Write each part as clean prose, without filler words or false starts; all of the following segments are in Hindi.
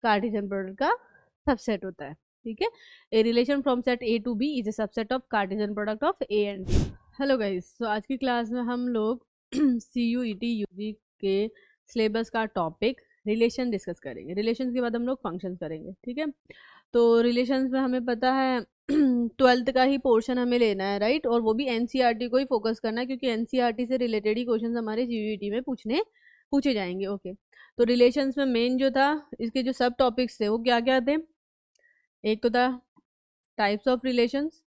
कार्टेशियन प्रोडक्ट का सबसेट होता है। ठीक है, a relation from set A to B is a subset of Cartesian product of A and B. Hello guys, तो आज की क्लास में हम लोग CUET UG के सिलेबस का टॉपिक रिलेशन डिस्कस करेंगे। रिलेशन के बाद हम लोग फंक्शन करेंगे। ठीक है, तो रिलेशंस में हमें पता है 12th का ही पोर्शन हमें लेना है, राइट, और वो भी NCERT को ही फोकस करना है, क्योंकि NCERT से रिलेटेड ही क्वेश्चन हमारे CUET में पूछे जाएंगे। ओके, तो रिलेशंस में मेन जो था, इसके जो सब टॉपिक्स थे वो क्या क्या थे? एक तो था टाइप्स ऑफ रिलेशंस,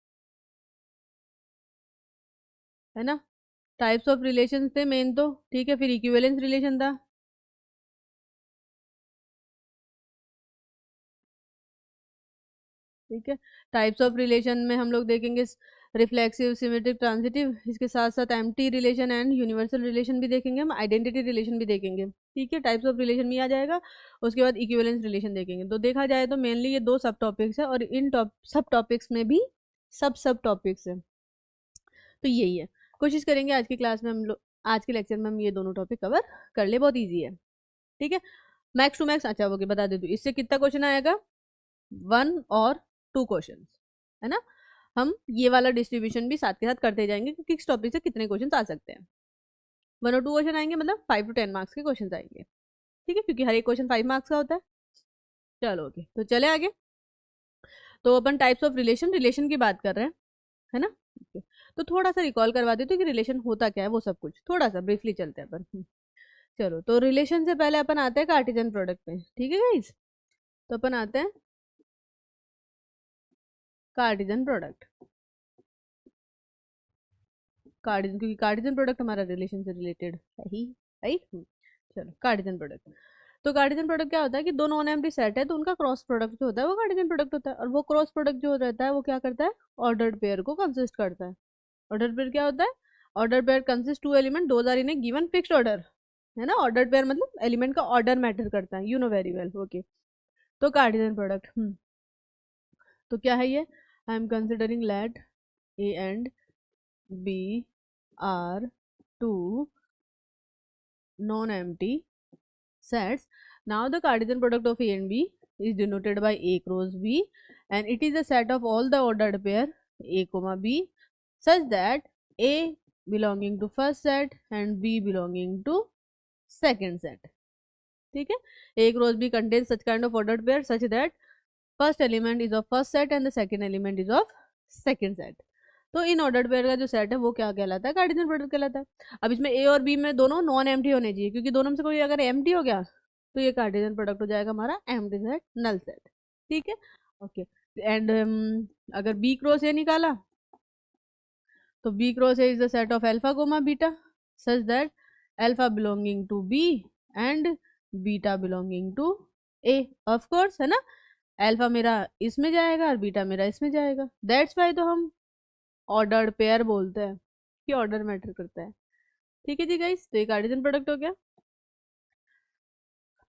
है ना, टाइप्स ऑफ रिलेशंस थे मेन तो। ठीक है, फिर इक्विवेलेंस रिलेशन था, ठीक है। टाइप्स ऑफ रिलेशन में हम लोग देखेंगे रिफ्लेक्सिव, सिमेट्रिक, ट्रांजिटिव, इसके साथ साथ empty relation and universal relation भी देखेंगे हम, आइडेंटिटी रिलेशन भी देखेंगे। ठीक है, टाइप्स ऑफ रिलेशन भी आ जाएगा। उसके बाद इक्विवेलेंस रिलेशन देखेंगे। तो देखा जाए तो मेनली ये 2 सब टॉपिक्स है, और इन सब टॉपिक्स में भी सब टॉपिक्स है। तो यही है, कोशिश करेंगे आज की क्लास में हम लोग, आज के लेक्चर में हम ये दोनों टॉपिक कवर कर ले। बहुत ईजी है। ठीक है, मैक्स टू मैक्स, अच्छा ओके बता दे दूँ, इससे कितना क्वेश्चन आएगा? 1 और 2 क्वेश्चन, है ना। हम ये वाला डिस्ट्रीब्यूशन भी साथ के साथ करते जाएंगे कि किस टॉपिक से कितने क्वेश्चन आ सकते हैं। 1 और 2 क्वेश्चन आएंगे, मतलब 5 to 10 मार्क्स के क्वेश्चन आएंगे। ठीक है, क्योंकि हर एक क्वेश्चन 5 मार्क्स का होता है। चलो ओके, तो चले आगे। तो अपन टाइप्स ऑफ रिलेशन की बात कर रहे हैं, है ना। okay. तो थोड़ा सा रिकॉल करवा देते कि रिलेशन होता क्या है, वो सब कुछ थोड़ा सा ब्रीफली चलते हैं अपन। चलो, तो रिलेशन से पहले अपन आते हैं कार्टेशियन प्रोडक्ट में। ठीक है गाइस, तो अपन आते हैं कार्टेशियन प्रोडक्ट। कार्टेशियन, क्योंकि कार्टेशियन प्रोडक्ट हमारा रिलेशन से रिलेटेड है ही, राइट। चलो, कार्टेशियन प्रोडक्ट। तो कार्टेशियन प्रोडक्ट क्या होता है कि दो नॉन एम्प्टी सेट है, तो उनका क्रॉस प्रोडक्ट जो होता है वो कार्टेशियन प्रोडक्ट होता है। और वो क्रॉस प्रोडक्ट जो रहता है वो क्या करता है? ऑर्डर्ड पेयर को कंसिस्ट करता है। ऑर्डर पेयर क्या होता है? Order pair consist 2 element, those are in a given fixed order, है ना। ऑर्डर पेयर मतलब एलिमेंट का ऑर्डर मैटर करता है, you know very well. Okay, तो कार्टेशियन प्रोडक्ट, तो क्या है ये? I am considering let A and B are 2 non-empty sets. Now the Cartesian product of A and B is denoted by A cross B, and it is a set of all the ordered pair A comma B such that A belonging to first set and B belonging to second set. ठीक है, A cross B contains such kind of ordered pair such that first element is of first set and the second element is of second set. तो इन ऑर्डर्ड पेयर का जो सेट है वो क्या कहलाता है? कार्टेशियन प्रोडक्ट कहलाता है। अब इसमें ए और बी में दोनों नॉन एम्प्टी होने चाहिए, क्योंकि दोनों में से कोई अगर एम्प्टी हो गया तो ये कार्टेशियन प्रोडक्ट हो जाएगा हमारा एम्प्टी सेट, नल सेट। ठीक है, ओके। एंड अगर बी क्रॉस ए निकाला तो B cross A is the set of alpha comma beta such that alpha belonging to B and beta belonging to A. Of course, है ना, अल्फा मेरा इसमें जाएगा और बीटा मेरा इसमें जाएगा। दैट्स वाई तो हम ऑर्डर्ड पेयर बोलते हैं कि ऑर्डर मैटर करता है। ठीक है जी गाइस, तो ये कार्टेशियन प्रोडक्ट हो गया।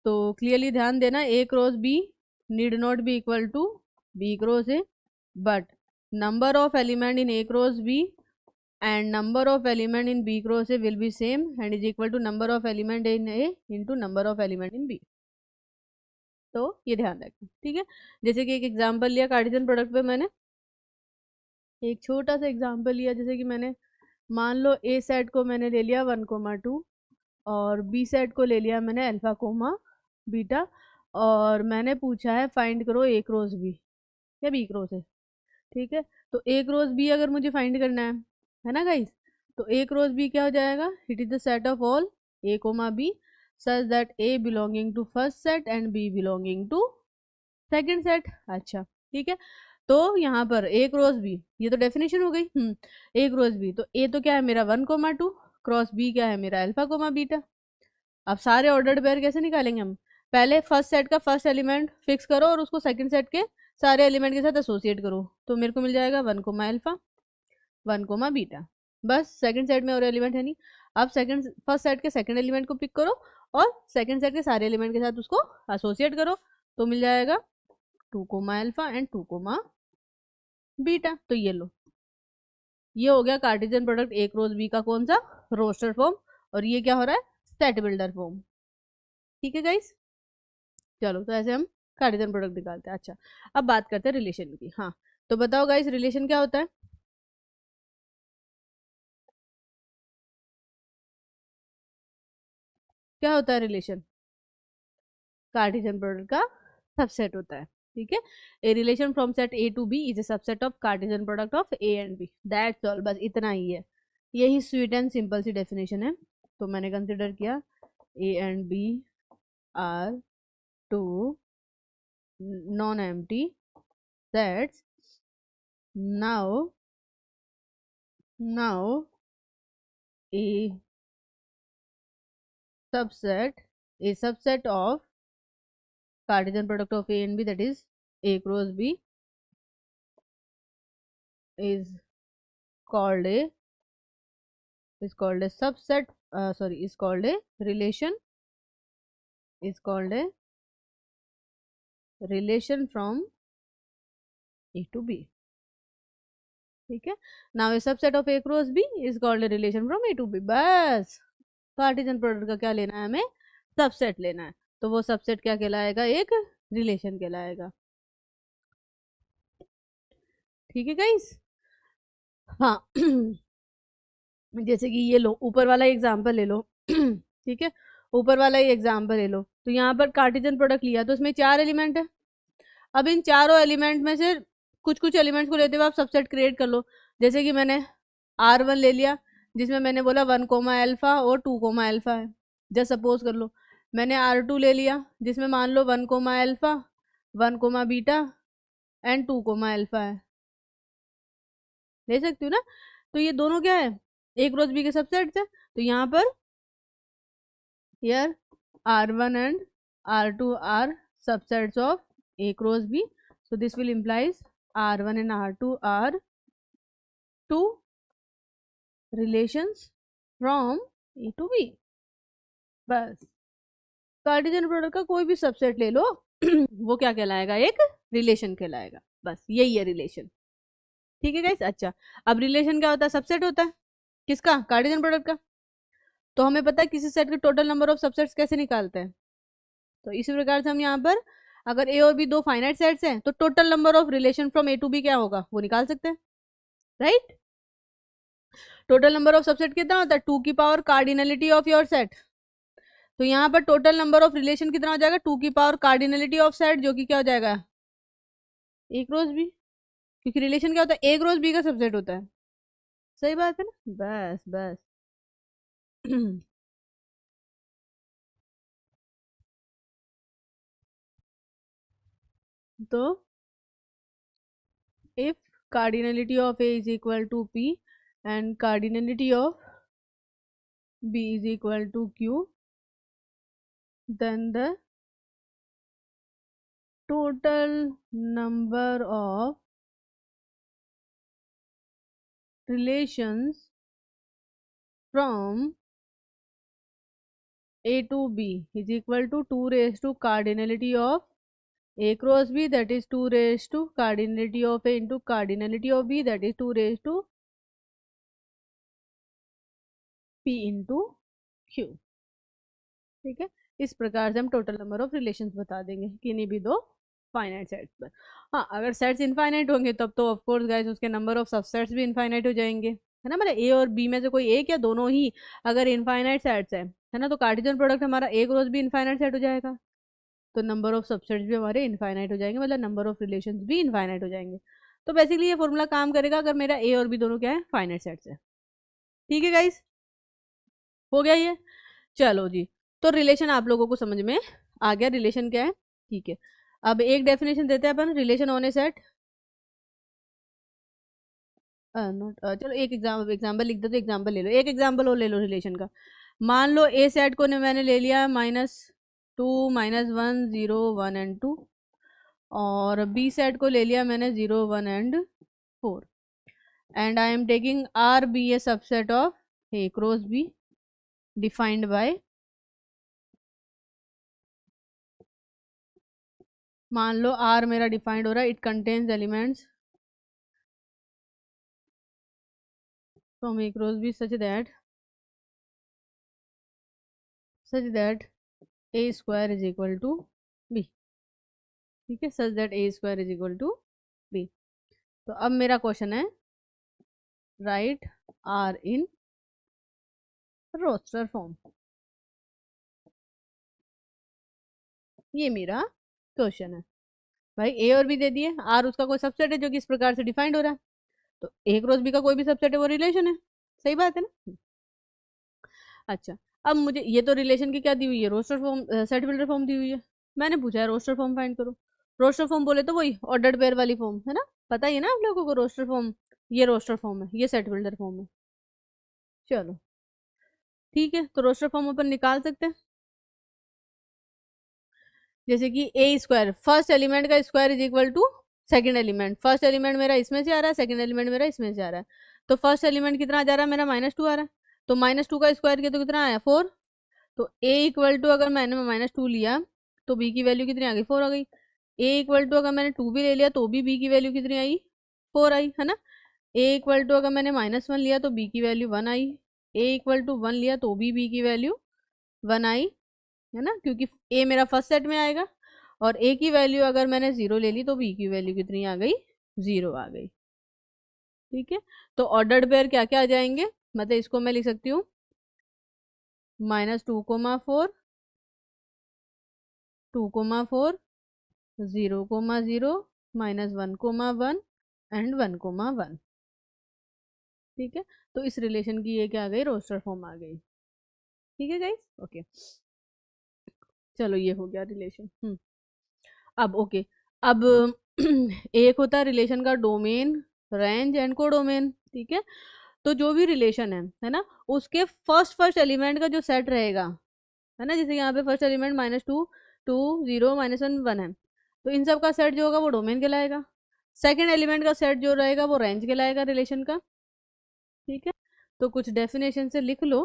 तो क्लियरली ध्यान देना, A cross B need not be equal to B cross A, but number of element in A cross B and number of element in B cross A will be same and is equal to number of element in A into number of element in B। तो ये ध्यान रखें। ठीक है, जैसे कि एक एग्जांपल लिया कार्टेशियन प्रोडक्ट पे, मैंने एक छोटा सा एग्जांपल लिया। जैसे कि मैंने मान लो ए सेट को मैंने ले लिया 1,2 और बी सेट को ले लिया मैंने अल्फा कोमा बीटा, और मैंने पूछा है फाइंड करो ए क्रॉस बी या बी क्रॉस ए। ठीक है, तो ए क्रॉस बी अगर मुझे फाइंड करना है ना गाइस, तो ए क्रॉस बी क्या हो जाएगा? It is the set of all A comma B such that A belonging to first set and B belonging to second set. अच्छा, ठीक है, तो यहाँ पर ए क्रॉस बी, ये तो डेफिनेशन हो गई। ए क्रॉस बी, तो ए तो क्या है मेरा 1,2, क्रॉस बी क्या है मेरा अल्फा कोमा बीटा। अब सारे ऑर्डर्ड पेयर कैसे निकालेंगे हम? पहले फर्स्ट सेट का फर्स्ट एलिमेंट फिक्स करो और उसको सेकंड सेट के सारे एलिमेंट के साथ एसोसिएट करो, तो मेरे को मिल जाएगा 1 कोमा अल्फा 1 कोमा बीटा। बस, सेकंड सेट में और एलिमेंट है नहीं। अब सेकंड फर्स्ट सेट के सेकंड एलिमेंट को पिक करो और सेकंड सेट के सारे एलिमेंट के साथ उसको एसोसिएट करो, तो मिल जाएगा 2 comma alpha and 2 comma beta. तो ये लो, ये हो गया Cartesian product A cross B का कौन सा? Roster form. और ये क्या हो रहा है? Set builder form. ठीक है गाइस, चलो, तो ऐसे हम कार्टेशियन प्रोडक्ट निकालते हैं। अच्छा, अब बात करते हैं रिलेशन की। हाँ, तो बताओ गाइस, रिलेशन क्या होता है? क्या होता है रिलेशन? कार्टेशियन प्रोडक्ट का सबसेट होता है। ठीक है, a relation from set A to B is a subset of Cartesian product of A and B. That's all, बस इतना ही है। यही स्वीट एंड सिंपल सी डेफिनेशन है। तो मैंने कंसिडर किया A and B are two non empty sets. Now now a subset of Cartesian product of A and B, that is A cross B, is called a subset, sorry, is called a relation, from A to B. ठीक है, now a subset of A cross B is called a relation from A to B. बस कार्टेशियन प्रोडक्ट का क्या लेना है हमें? सबसेट लेना है। तो वो सबसेट क्या कहलाएगा? एक रिलेशन कहलाएगा। ठीक है गाइस। हाँ जैसे कि ये लो, ऊपर वाला एग्जाम्पल ले लो ठीक है, ऊपर वाला ही एग्जाम्पल ले लो। तो यहाँ पर कार्टेशियन प्रोडक्ट लिया तो इसमें 4 एलिमेंट है। अब इन चारों एलिमेंट में से कुछ कुछ एलिमेंट्स को लेते हुए आप सबसेट क्रिएट कर लो। जैसे कि मैंने R1 ले लिया, जिसमें मैंने बोला 1 कोमा अल्फा और 2 कोमा अल्फा है। जस्ट सपोज कर लो। मैंने R2 ले लिया, जिसमें मान लो 1 comma alpha, 1 comma beta and 2 comma alpha है। ले सकती हूँ ना? तो ये दोनों क्या है? ए क्रॉस बी के सबसेट है। तो यहाँ पर here R1 and R2 are subsets of A cross B. So this will implies R1 and R2 are two relations from A to B. बस कार्टेशियन प्रोडक्ट का कोई भी सबसेट ले लो वो क्या कहलाएगा? एक रिलेशन कहलाएगा। बस यही है रिलेशन। ठीक है गाइस। अच्छा, अब रिलेशन क्या होता है? सबसेट होता है। किसका? कार्टेशियन प्रोडक्ट का। तो हमें पता है किसी सेट के टोटल नंबर ऑफ सबसेट्स कैसे निकालते हैं। तो इसी प्रकार से हम यहाँ पर अगर ए और बी दो फाइनाइट सेट्स हैं तो total number of relation from A to B क्या होगा वो निकाल सकते हैं, right? Total number of subset कितना होता है? 2 की power cardinality of your set. तो यहाँ पर टोटल नंबर ऑफ रिलेशन कितना हो जाएगा? 2 की पावर कार्डिनलिटी ऑफ सेट, जो कि क्या हो जाएगा? ए क्रॉस बी। क्योंकि रिलेशन क्या होता है? ए क्रॉस बी का सबसेट होता है। सही बात है ना? बस बस तो if cardinality of A is equal to P and cardinality of B is equal to Q, then the total number of relations from A to B is equal to 2 raised to cardinality of A cross B, that is 2 raised to cardinality of A into cardinality of B, that is 2 raised to P into Q। ठीक है, इस प्रकार से हम टोटल नंबर ऑफ रिलेशंस बता देंगे किन्हीं भी दो फाइनाइट सेट्स पर। हाँ, अगर सेट्स इनफाइनाइट होंगे तब तो ऑफ कोर्स गाइस उसके नंबर ऑफ सबसेट्स भी इनफाइनाइट हो जाएंगे, है ना? मतलब ए और बी में से कोई एक या दोनों ही अगर इनफाइनाइट सेट्स है ना, तो कार्टेशियन प्रोडक्ट हमारा ए क्रॉस बी इनफाइनाइट सेट हो जाएगा। तो नंबर ऑफ सबसेट्स भी हमारे इनफाइनाइट हो जाएंगे, मतलब नंबर ऑफ रिलेशंस भी इनफाइनाइट हो जाएंगे। तो बेसिकली ये फॉर्मूला काम करेगा अगर मेरा ए और बी दोनों क्या है? फाइनाइट सेट्स है। ठीक है गाइस, हो गया ये? चलो जी, तो रिलेशन आप लोगों को समझ में आ गया रिलेशन क्या है। ठीक है, अब एक डेफिनेशन देते हैं अपन relation on a set. Note, चलो एक एग्जाम्पल लिख दो। तो एग्जाम्पल ले लो, एक एग्जाम्पल और ले लो रिलेशन का। मान लो ए सेट को मैंने ले लिया -2 -1 0 1 एंड 2, और बी सेट को ले लिया मैंने 0 1 and 4, and I am taking R be a subset of A cross B defined by, मान लो आर मेरा डिफाइंड हो रहा है, it contains elements from A cross B such that a square is equal to b। ठीक है, such that A square is equal to B. तो अब मेरा क्वेश्चन है write R in roster form, ये मेरा क्वेश्चन है। भाई ए और बी दे दिए, आर उसका कोई सबसेट है जो कि इस प्रकार से डिफाइंड हो रहा है, तो ए क्रॉस बी का कोई भी सबसेट है वो रिलेशन है, सही बात है ना। अच्छा, अब मुझे ये तो रिलेशन की क्या दी हुई है, roster form, set builder form दी हुई है। मैंने पूछा है रोस्टर फॉर्म फाइंड करो। रोस्टर फॉर्म बोले तो वही ऑर्डर्ड पेयर वाली फॉर्म है ना, पता ही है ना आप लोगों को रोस्टर फॉर्म, ये रोस्टर फॉर्म है, ये सेट बिल्डर फॉर्म है। चलो ठीक है, तो रोस्टर फॉर्म अपन निकाल सकते हैं, जैसे कि ए स्क्वायर फर्स्ट एलिमेंट का square is equal to second element. First element मेरा इसमें से आ रहा है, सेकेंड एलिमेंट मेरा इसमें से आ रहा है, तो फर्स्ट एलिमेंट कितना जा रहा है मेरा -2 आ रहा है, तो -2 का स्क्वायर किया तो कितना आया 4। तो ए इक्वल टू अगर मैंने -2 लिया तो बी की वैल्यू कितनी आ गई 4 आ गई। ए इक्वल टू अगर मैंने 2 भी ले लिया तो भी बी की वैल्यू कितनी आई 4 आई, है ना। ए इक्वल टू अगर मैंने -1 लिया तो बी की वैल्यू 1 आई, ए इक्वल टू 1 लिया तो भी बी की वैल्यू 1 आई, है ना, क्योंकि ए मेरा फर्स्ट सेट में आएगा। और ए की वैल्यू अगर मैंने 0 ले ली तो बी की वैल्यू कितनी आ गई 0 आ गई। ठीक है, तो ऑर्डर्ड पेयर क्या क्या आ जाएंगे, मतलब इसको मैं लिख सकती हूँ -2,4 2,4 0,0 -1,1 एंड 1,1। ठीक है, तो इस रिलेशन की ये क्या आ गई रोस्टर फॉर्म आ गई। ठीक है गाइस, ओके, चलो ये हो गया रिलेशन। अब ओके, अब एक होता है रिलेशन का डोमेन, रेंज एंड कोडोमेन। ठीक है, तो जो भी रिलेशन है ना, उसके फर्स्ट एलिमेंट का जो सेट रहेगा, है ना, जैसे यहाँ पे फर्स्ट एलिमेंट -2 2 0 -1 1 है, तो इन सब का सेट जो होगा वो डोमेन कहलाएगा। सेकंड एलिमेंट का सेट जो रहेगा वो रेंज कहलाएगा रिलेशन का। ठीक है, तो कुछ डेफिनेशन से लिख लो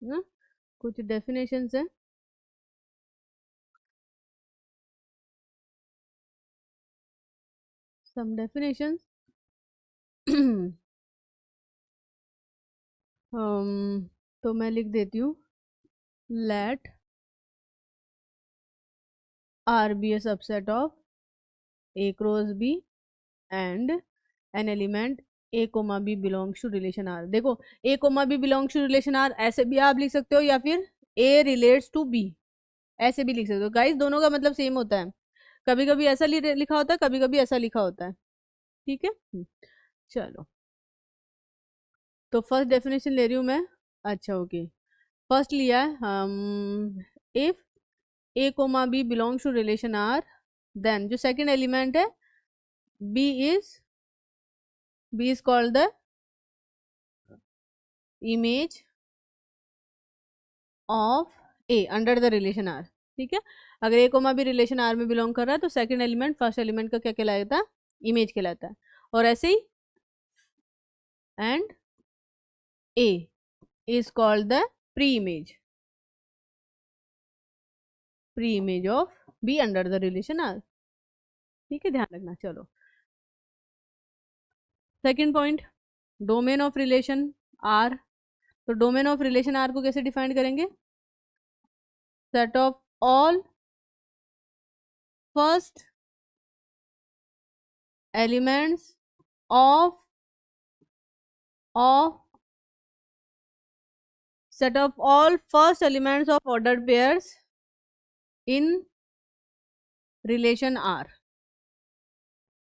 ना, कुछ डेफिनेशन से। सम डेफिनेशंस तो मैं लिख देती हूँ let R be a subset of A cross B and an element A comma B belongs to relation R. देखो, A comma B belongs to relation R ऐसे भी आप लिख सकते हो, या फिर ए रिलेट्स टू बी ऐसे भी लिख सकते हो। गाइस दोनों का मतलब सेम होता है, कभी कभी ऐसा लिखा होता है, कभी कभी ऐसा लिखा होता है। ठीक है, चलो, तो फर्स्ट डेफिनेशन ले रही हूँ मैं। अच्छा ओके, फर्स्ट लिया है हम, if A comma B belongs to relation R, then जो सेकंड एलिमेंट है B is called the image of A under the relation R. ठीक है, अगर A comma B relation R में बिलोंग कर रहा है तो सेकंड एलिमेंट फर्स्ट एलिमेंट का क्या कहलाता है, इमेज कहलाता है। और ऐसे ही and A is called the pre image of B under the relation R. ठीक है, ध्यान रखना। चलो second point, domain of relation R. तो डोमेन ऑफ रिलेशन आर को कैसे डिफाइन करेंगे, set of all first elements of set of all first elements of ordered pairs in relation R।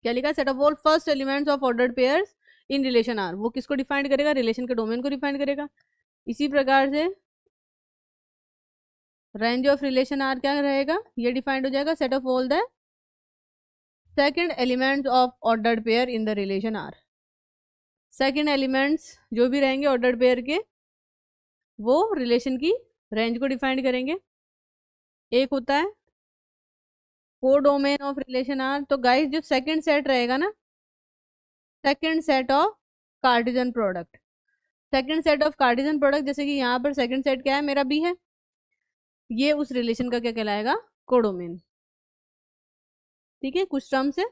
क्या लिखा, set of all first elements of ordered pairs in relation R. वो किसको डिफाइन करेगा, रिलेशन के डोमेन को डिफाइन करेगा। इसी प्रकार से रेंज ऑफ रिलेशन आर क्या रहेगा, ये डिफाइंड हो जाएगा, set of all the second elements of ordered pair in the relation R. Second elements जो भी रहेंगे ऑर्डर्ड पेयर के, वो रिलेशन की रेंज को डिफाइंड करेंगे। एक होता है कोडोमेन ऑफ रिलेशन आर। तो गाइस जो सेकंड सेट रहेगा ना, second set of Cartesian product, second set of Cartesian product, जैसे कि यहाँ पर सेकंड सेट क्या है मेरा बी है, ये उस रिलेशन का क्या कहलाएगा, कोडोमेन। ठीक है, कुछ टर्म से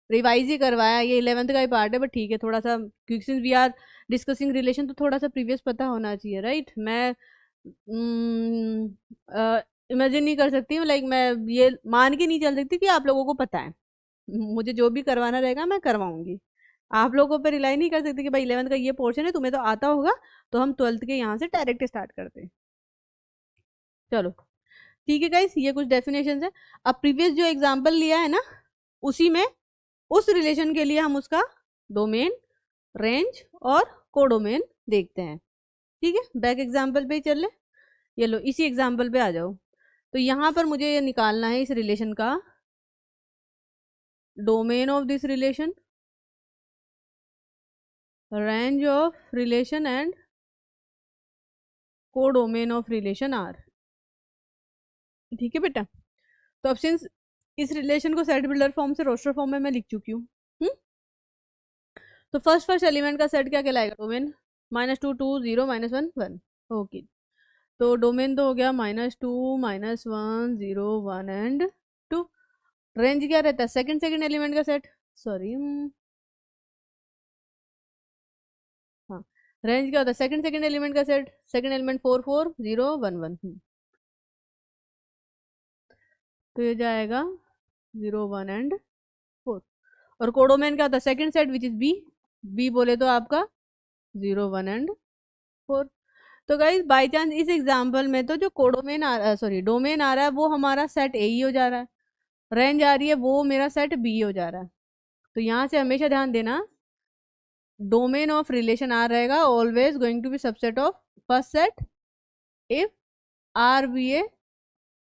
रिवाइज ही करवाया, ये 11th का ही पार्ट है, बट ठीक है, थोड़ा सा क्योंकि since we are discussing relation तो थोड़ा सा प्रीवियस पता होना चाहिए, राइट। मैं इमेजिन नहीं कर सकती, लाइक मैं ये मान के नहीं चल सकती कि आप लोगों को पता है। मुझे जो भी करवाना रहेगा मैं करवाऊंगी, आप लोगों पर रिलाई नहीं कर सकती कि भाई 11th का ये पोर्शन है, तुम्हें तो आता होगा, तो हम 12th के यहाँ से डायरेक्ट स्टार्ट करते हैं। चलो ठीक है गाइस, ये कुछ डेफिनेशन है। अब प्रीवियस जो एग्जाम्पल लिया है ना, उसी में उस रिलेशन के लिए हम उसका डोमेन, रेंज और कोडोमेन देखते हैं। ठीक है, बैक एग्जाम्पल पे ही चल ले। ये लो, इसी एग्जाम्पल पे आ जाओ। तो यहाँ पर मुझे ये निकालना है इस रिलेशन का domain of this relation, range of relation and codomain of relation R. ठीक है बेटा, तो अब सिंस इस रिलेशन को सेट बिल्डर फॉर्म से रोस्टर फॉर्म में मैं लिख चुकी हूँ। तो फर्स्ट एलिमेंट का सेट क्या कहलाएगा? डोमेन -2 2 0 -1 1। ओके, तो डोमेन तो हो गया -2 -1 0 1 एंड 2। रेंज क्या रहता है? सेकंड एलिमेंट का सेट, सॉरी हाँ, रेंज क्या होता है? सेकंड एलिमेंट का सेट, सेकंड एलिमेंट 4 4 0 1 1। तो ये जाएगा 0 1 एंड 4। और कोडोमेन क्या होता है? Second set which is B, B बोले तो आपका 0 1 एंड 4। तो गाइज बाई चांस इस एग्जाम्पल में तो जो कोडोमेन आ रहा है, सॉरी डोमेन आ रहा है, वो हमारा सेट ए ही हो जा रहा है, रेंज आ रही है वो मेरा सेट बी हो जा रहा है। तो यहाँ से हमेशा ध्यान देना, डोमेन ऑफ रिलेशन आर रहेगा always going to be subset of first set if R be a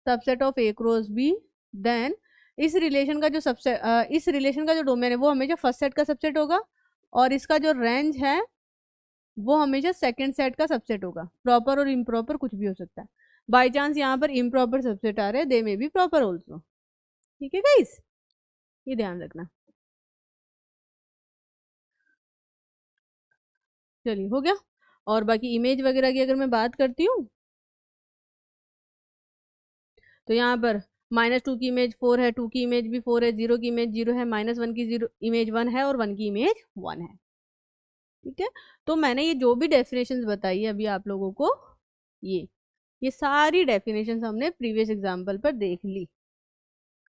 subset of A cross B, then इस रिलेशन का जो सबसेट, इस रिलेशन का जो डोमेन है वो हमेशा फर्स्ट सेट का सबसेट होगा, और इसका जो रेंज है वो हमेशा सेकंड सेट का सबसेट होगा। प्रॉपर और इम्प्रॉपर कुछ भी हो सकता है, बाई चांस यहाँ पर इम्प्रॉपर सबसेट आ रहे हैं, दे में बी प्रॉपर ऑल्सो। ठीक है गाइस, ये ध्यान रखना। चलिए हो गया। और बाकी इमेज वगैरह की अगर मैं बात करती हूँ, तो यहाँ पर -2 की इमेज 4 है, 2 की इमेज भी 4 है, 0 की इमेज 0 है, -1 की इमेज 1 है, और 1 की इमेज 1 है। ठीक है, तो मैंने ये जो भी डेफिनेशंस बताई है अभी आप लोगों को, ये सारी डेफिनेशंस हमने प्रीवियस एग्जाम्पल पर देख ली।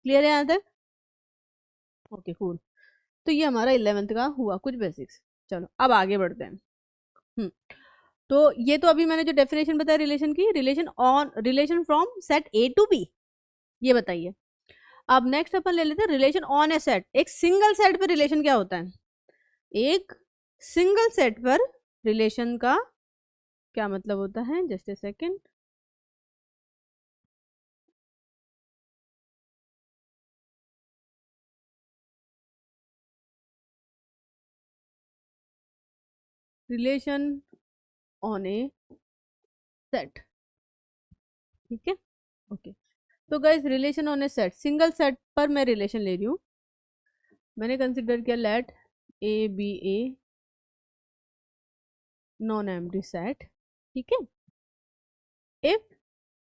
क्लियर है यहाँ तक? Okay cool. तो ये हमारा 11th का हुआ कुछ बेसिक्स। चलो अब आगे बढ़ते हैं। तो ये तो अभी मैंने जो डेफिनेशन बताया रिलेशन की, relation from set A to B, ये बताइए। अब नेक्स्ट अपन ले लेते हैं रिलेशन ऑन ए सेट। एक सिंगल सेट पर रिलेशन क्या होता है? एक सिंगल सेट पर रिलेशन का क्या मतलब होता है? Just a second. Relation on a set, ठीक है ओके। तो guys relation on a set, single set पर मैं रिलेशन ले रही हूँ, मैंने कंसिडर किया let A be a non empty set. ठीक है, if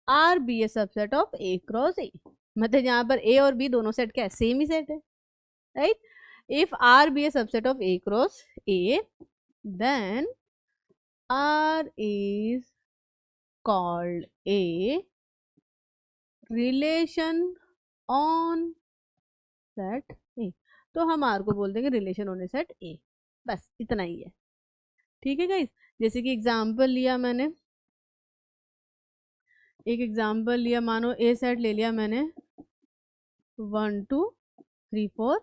R be a subset of A cross A, मतलब यहाँ पर ए और बी दोनों सेट क्या है? सेम ही सेट है, right. If R be a subset of A cross A, then R is called a relation on set A। तो हम R को बोल देंगे relation on a set A, बस इतना ही है। ठीक है गाइस, जैसे कि एग्जाम्पल लिया मैंने, एक एग्जाम्पल लिया, मानो ए सेट ले लिया मैंने 1 2 3 4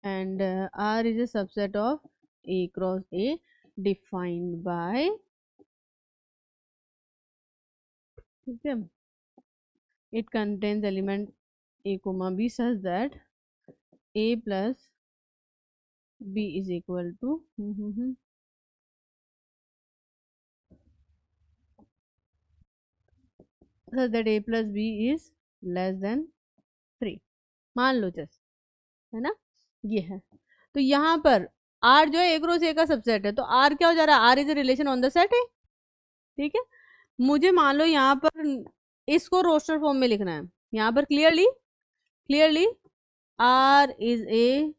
and R is a subset of A cross A defined by, ठीक है, it contains element a comma b such that a plus b is equal to such that a plus b is less than 3, मान लो जस्ट, है ना, ये है। तो यहाँ पर R जो है एक रोज ए का सबसेट है, तो R क्या हो जा रहा है? R is a relation on the set है। ठीक है, मुझे मान लो यहाँ पर इसको रोस्टर फॉर्म में लिखना है, यहाँ पर clearly R is a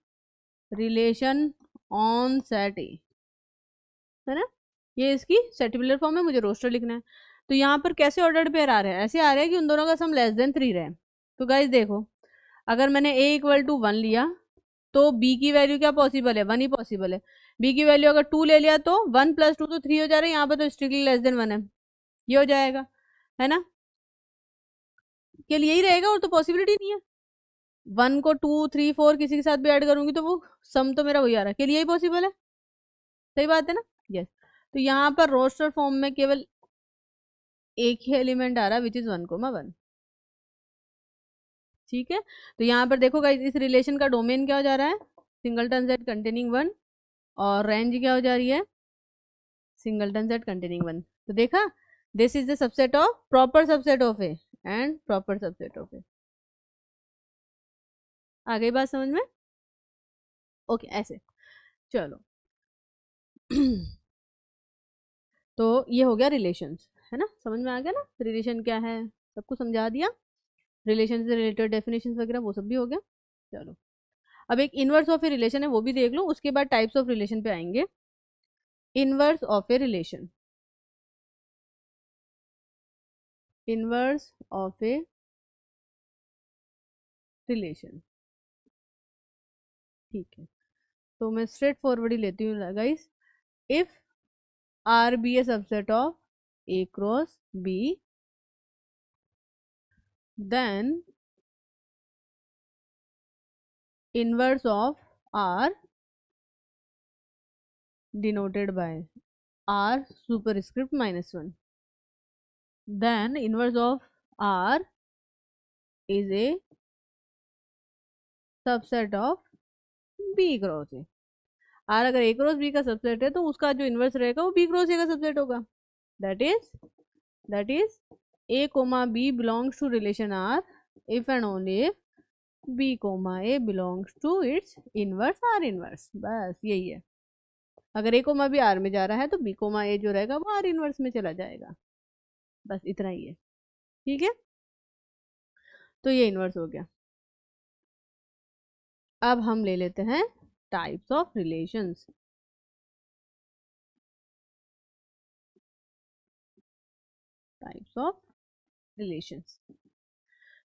relation on set ए, है ना, ये इसकी सेटिबुलर फॉर्म है, मुझे रोस्टर लिखना है। तो यहाँ पर कैसे ऑर्डर्ड पेयर आ रहे हैं, ऐसे आ रहे हैं कि उन दोनों का सम लेस देन 3 रहे। तो गाइज देखो, अगर मैंने a इक्वल टू 1 लिया तो b की वैल्यू क्या पॉसिबल है, 1 ही पॉसिबल है। b की वैल्यू अगर 2 ले लिया तो 1 प्लस 2 तो 3 हो जा रहा है, यहाँ पर तो स्ट्रिक्टली लेस देन 1 है, ये हो जाएगा, है ना। केवल यही रहेगा और तो पॉसिबिलिटी नहीं है। 1 को 2 3 4 किसी के साथ भी ऐड करूंगी तो वो सम तो मेरा वही आ रहा है, केवल यही पॉसिबल है। सही बात है ना, यस। तो यहाँ पर रोस्टर फॉर्म में केवल एक ही एलिमेंट आ रहा है विच इज 1,1। ठीक है, तो यहाँ पर देखो गाइस, इस रिलेशन का डोमेन क्या हो जा रहा है, सिंगलटन सेट कंटेनिंग 1, और रेंज क्या हो जा रही है, सिंगलटन सेट कंटेनिंग 1। तो देखा, this is the subset of proper subset of A and proper subset of A. आ गई बात समझ में, ओके ऐसे, चलो। तो ये हो गया रिलेशंस, है ना, समझ में आ गया ना रिलेशन क्या है, सबको समझा दिया। रिलेशन से रिलेटेड डेफिनेशन वगैरह वो सब भी हो गया। चलो, अब एक इनवर्स ऑफ ए रिलेशन है वो भी देख लो, उसके बाद टाइप्स ऑफ रिलेशन पे आएंगे। Inverse of a relation, inverse of a relation, ठीक है। तो मैं स्ट्रेट फॉरवर्ड ही लेती हूँ guys. If R be a subset of A cross B, then inverse of R denoted by r superscript -1, then inverse of r is a subset of b cross A. r अगर a क्रॉस b का सबसेट है तो उसका जो इनवर्स रहेगा वो b क्रॉस a का सबसेट होगा। That is a comma b belongs to relation r if and only if b comma a belongs to its inverse r inverse। बस यही है, अगर a कोमा b r में जा रहा है तो b कोमा a जो रहेगा वो r इनवर्स में चला जाएगा, बस इतना ही है। ठीक है, तो ये इनवर्स हो गया। अब हम ले लेते हैं types of relations. Types of relations,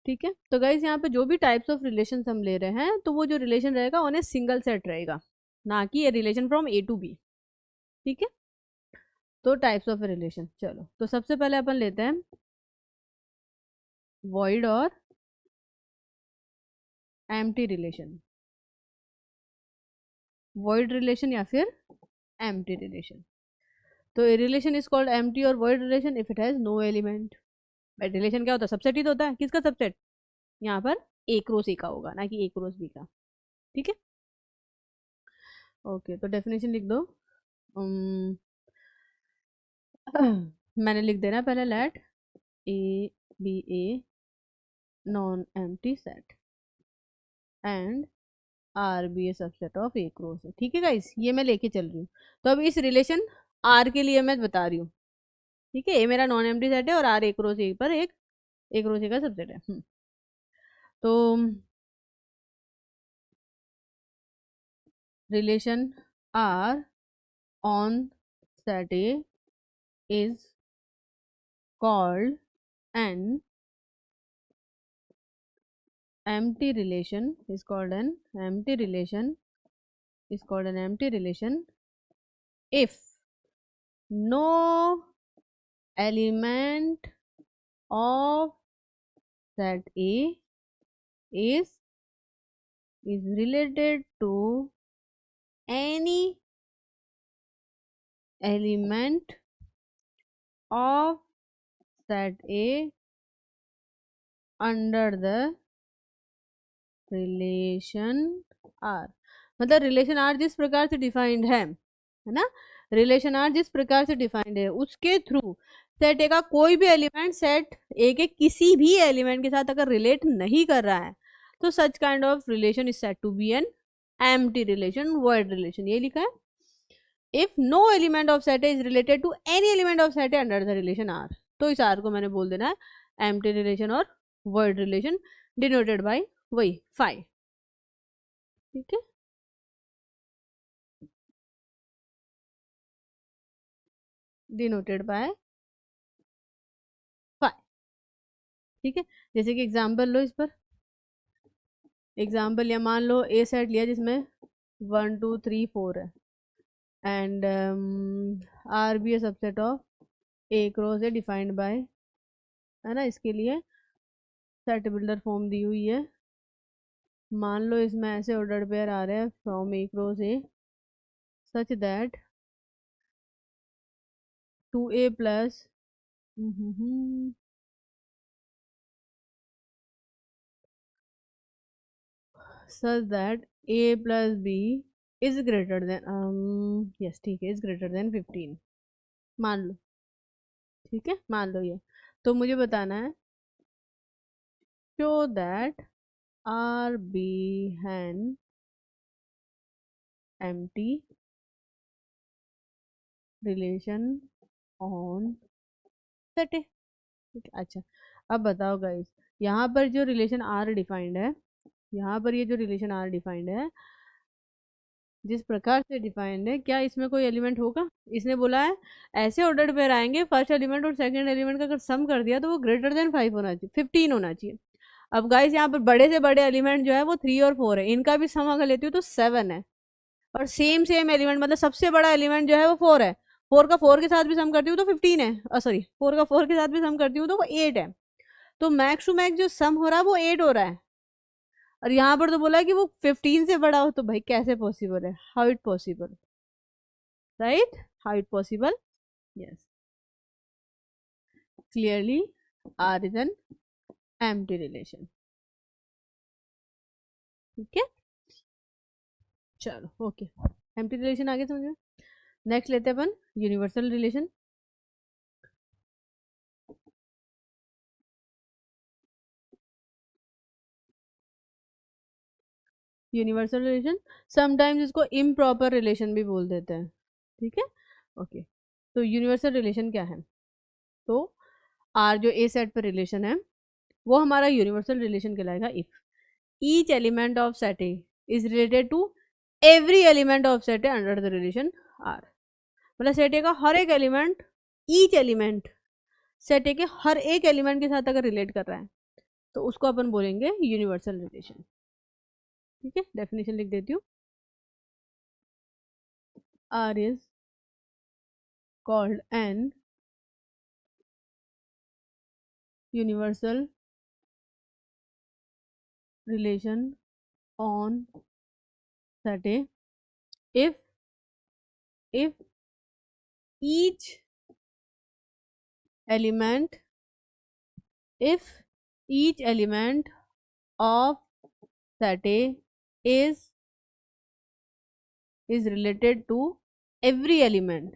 ठीक है। तो गाइज यहाँ पे जो भी टाइप्स ऑफ रिलेशंस हम ले रहे हैं तो वो जो रिलेशन रहेगा उन्हें सिंगल सेट रहेगा, ना कि ये relation from A to B. ठीक है, तो टाइप्स ऑफ रिलेशन, चलो तो सबसे पहले अपन लेते हैं वॉइड और एम्प्टी रिलेशन। वॉइड रिलेशन या फिर एम्प्टी रिलेशन। तो a relation is called empty और void relation if it has no element. But relation क्या होता है, सबसेट ही तो होता है, किसका सबसेट, यहाँ पर ए क्रॉस ए का होगा, ना कि ए क्रॉस बी का। ठीक है, ओके, तो डेफिनेशन लिख दो। मैंने लिख देना पहले, let A be a non empty set and R be a subset of A cross A. ठीक है गाइस, ये मैं लेके चल रही हूँ। तो अब इस रिलेशन आर के लिए मैं बता रही हूँ, ठीक है, ए मेरा नॉन एम्प्टी सेट है और आर ए क्रॉस ए पर एक ए क्रॉस ए का सबसेट है। तो relation R on set A is called an empty relation, is called an empty relation, is called an empty relation if no element of set A is related to any element of set A under the relation R. मतलब रिलेशन आर जिस प्रकार से डिफाइंड है ना, रिलेशन आर जिस प्रकार से डिफाइंड है उसके थ्रू सेट ए का कोई भी एलिमेंट सेट ए के किसी भी एलिमेंट के साथ अगर रिलेट नहीं कर रहा है तो such kind of relation is said to be an empty relation, void relation, ये लिखा है। If no element of set A is related to any element of set A under the relation R, तो इस आर को मैंने बोल देना है एम्प्टी रिलेशन और वॉइड रिलेशन, डिनोटेड बाय वही फाई। ठीक है, डिनोटेड बाय ठीक है, जैसे कि एग्जाम्पल लो इस पर, एग्जाम्पल या मान लो ए सेट लिया जिसमें 1 2 3 4 है, and R be a subset of A cross है डिफाइंड बाय, है ना, इसके लिए सेट बिल्डर फॉर्म दी हुई है। मान लो इसमें ऐसे ऑर्डर पेयर आ रहे हैं from A cross A such that 2a plus such that a plus b is greater than yes ठीक है, is greater than 15 मान लो, ठीक है, मान लो ये। तो मुझे बताना है show that R B an empty relation on set A, ठीक है। अच्छा, अब बताओ गाइस, यहाँ पर जो रिलेशन R डिफाइंड है, यहाँ पर ये जो रिलेशन R डिफाइंड है, जिस प्रकार से डिफाइंड है, क्या इसमें कोई एलिमेंट होगा? इसने बोला है ऐसे ऑर्डर्ड पेयर आएंगे, फर्स्ट एलिमेंट और सेकंड एलिमेंट का अगर सम कर दिया तो वो ग्रेटर देन 5 होना चाहिए, 15 होना चाहिए। अब गाइस यहाँ पर बड़े से बड़े एलिमेंट जो है वो 3 और 4 है, इनका भी सम अगर लेती हूँ तो 7 है, और सेम सेम एलिमेंट मतलब सबसे बड़ा एलिमेंट जो है वो 4 है, 4 का 4 के साथ भी सम करती हूँ तो 15 है, सॉरी 4 का 4 के साथ भी सम करती हूँ तो वो 8 है। तो मैक्स टू मैक्स जो सम हो रहा है वो 8 हो रहा है, और यहाँ पर तो बोला है कि वो 15 से बड़ा हो, तो भाई कैसे पॉसिबल है? How it possible, right? How it possible? Yes, clearly R is an empty relation. ठीक है, चलो ओके, एम्प्टी रिलेशन आगे समझ में। नेक्स्ट लेते हैं अपन universal relation. Universal relation sometimes इसको इम्प्रॉपर रिलेशन भी बोल देते हैं, ठीक है, ओके। तो यूनिवर्सल रिलेशन क्या है? तो आर जो ए सेट पर रिलेशन है वो हमारा यूनिवर्सल रिलेशन कहलाएगा if each element of set A is related to every element of set A under the relation R. मतलब सेट ए का हर एक element, each element set A के हर एक एलिमेंट के साथ अगर रिलेट कर रहा है तो उसको अपन बोलेंगे यूनिवर्सल रिलेशन। ठीक है, डेफिनेशन लिख देती हूँ। R is called an universal relation on set A if each element if each element of set A is related to every element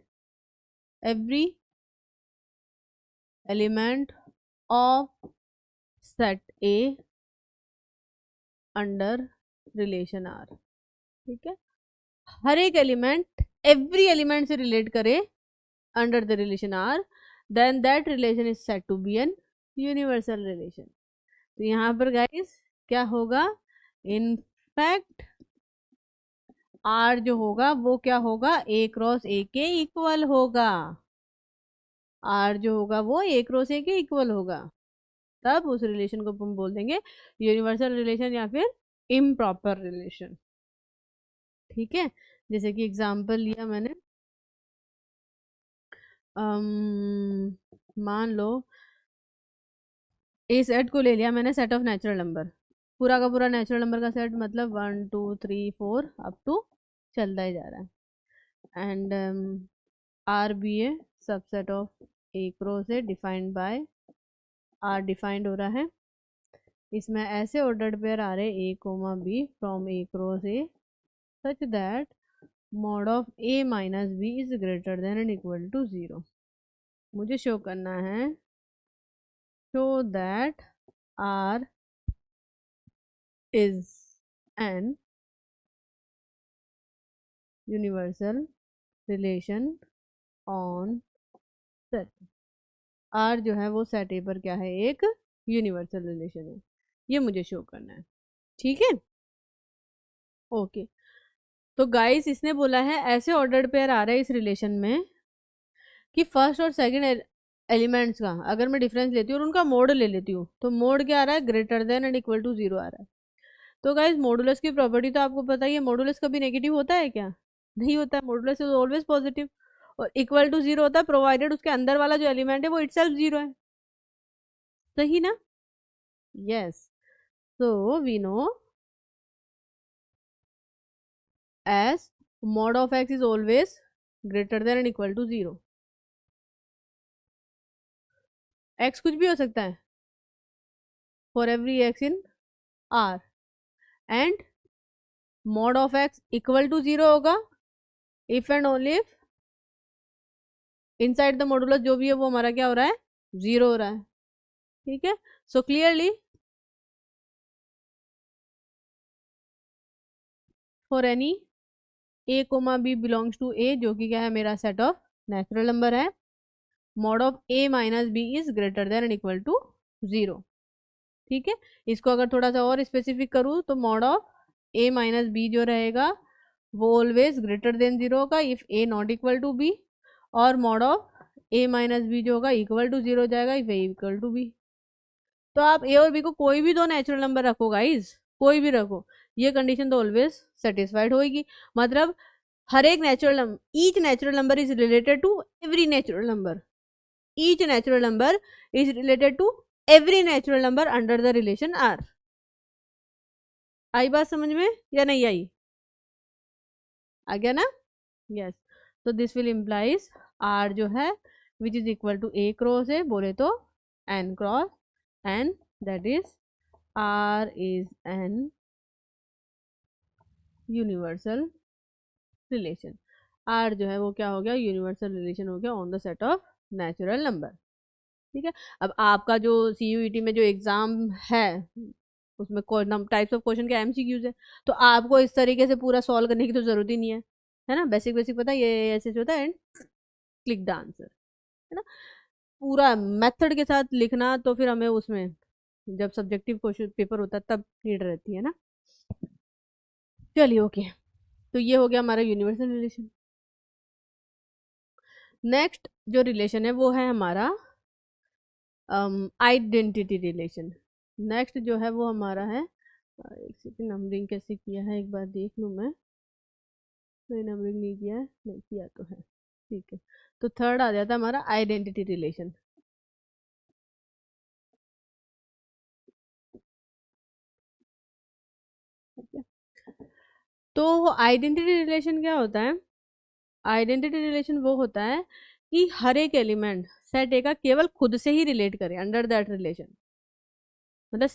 of set A under relation R. ठीक है, हर एक एलिमेंट एवरी एलिमेंट से रिलेट करे under the relation R, then that relation is said to be an universal relation. तो यहाँ पर गाइस क्या होगा? इनफैक्ट आर जो होगा वो क्या होगा? ए क्रॉस ए के इक्वल होगा। आर जो होगा वो ए क्रॉस ए के इक्वल होगा, तब उस रिलेशन को हम बोल देंगे यूनिवर्सल रिलेशन या फिर इम्प्रॉपर रिलेशन। ठीक है, जैसे कि एग्जांपल लिया मैंने, मान लो ए सेट को ले लिया मैंने सेट ऑफ नेचुरल नंबर, पूरा का पूरा नेचुरल नंबर का सेट, मतलब 1 2 3 4 अप टू चलता ही जा रहा है, and R be a subset of A cross A defined by R defined हो रहा है, इसमें ऐसे ऑर्डर्ड पेयर आ रहे A comma B from A cross A such that mod of A minus B is greater than and equal to 0। मुझे शो करना है show that R is an universal relation on set. R जो है वो सेट ए पर क्या है? एक यूनिवर्सल रिलेशन है, ये मुझे शो करना है। ठीक है, ओके। तो गाइस इसने बोला है ऐसे ऑर्डर्ड पेयर आ रहा है इस रिलेशन में कि फर्स्ट और सेकंड एलिमेंट्स का, अगर मैं डिफरेंस लेती हूँ और उनका मोड ले लेती हूँ, तो मोड क्या आ रहा है, greater than and equal to 0 आ रहा है। तो गाइज मॉडुलस की प्रॉपर्टी तो आपको पता ही है, मॉडुलस कभी नेगेटिव होता है क्या, नहीं होता है, मॉडुलस इज ऑलवेज पॉजिटिव। और इक्वल टू 0 होता है प्रोवाइडेड उसके अंदर वाला जो एलिमेंट है वो इटसेल्फ 0 है, सही ना? Yes, so we know as mod of x is always greater than and equal to 0। x कुछ भी हो सकता है for every x in R, and mod of x equal to 0 होगा if and only if inside the modulus जो भी है वो हमारा क्या हो रहा है, 0 हो रहा है। ठीक है, so clearly for any a comma b belongs to a, जो कि क्या है मेरा सेट ऑफ नेचुरल नंबर है, mod of a minus b is greater than and equal to 0। ठीक है, इसको अगर थोड़ा सा और स्पेसिफिक करूँ तो mod of a minus b जो रहेगा वो ऑलवेज ग्रेटर देन 0 होगा इफ a not equal to b, और mod of a minus b जो होगा इक्वल टू 0 हो जाएगा if a equal to b। तो आप a और b को कोई भी दो नेचुरल नंबर रखो गाइज, कोई भी रखो, ये कंडीशन तो ऑलवेज सेटिस्फाइड होगी। मतलब हर एक natural number, each natural number is related to every natural number, each natural number is related to every natural number under the relation R. आई बात समझ में या नहीं आई? आ गया ना? यस, तो दिस विल इम्प्लाइज आर जो है which is equal to A cross A, बोले तो N cross N, that is R is an universal relation. R जो है वो क्या हो गया, यूनिवर्सल रिलेशन हो गया on the set of natural number. ठीक है, अब आपका जो CUET में जो एग्जाम है उसमें टाइप्स ऑफ क्वेश्चन के MCQs है, तो आपको इस तरीके से पूरा सॉल्व करने की तो जरूरत ही नहीं है ना, बेसिक बेसिक पता है ये ऐसे होता है एंड क्लिक द आंसर, है ना। पूरा मेथड के साथ लिखना तो फिर हमें उसमें जब सब्जेक्टिव क्वेश्चन पेपर होता है तब नीड रहती है ना। चलिए ओके, तो ये हो गया हमारा यूनिवर्सल रिलेशन। नेक्स्ट जो रिलेशन है वो है हमारा आइडेंटिटी रिलेशन। नेक्स्ट जो है वो हमारा है, एक सेकंड, नंबरिंग कैसे किया है एक बार देख लूँ मैं, नहीं नंबरिंग नहीं किया है, नहीं किया तो है, ठीक है। तो थर्ड आ जाता है हमारा आइडेंटिटी रिलेशन। तो आइडेंटिटी रिलेशन क्या होता है, आइडेंटिटी रिलेशन वो होता है कि हर एक एलिमेंट सेट ए का केवल खुद से ही रिलेट करे अंडर दैट रिलेशन। मतलब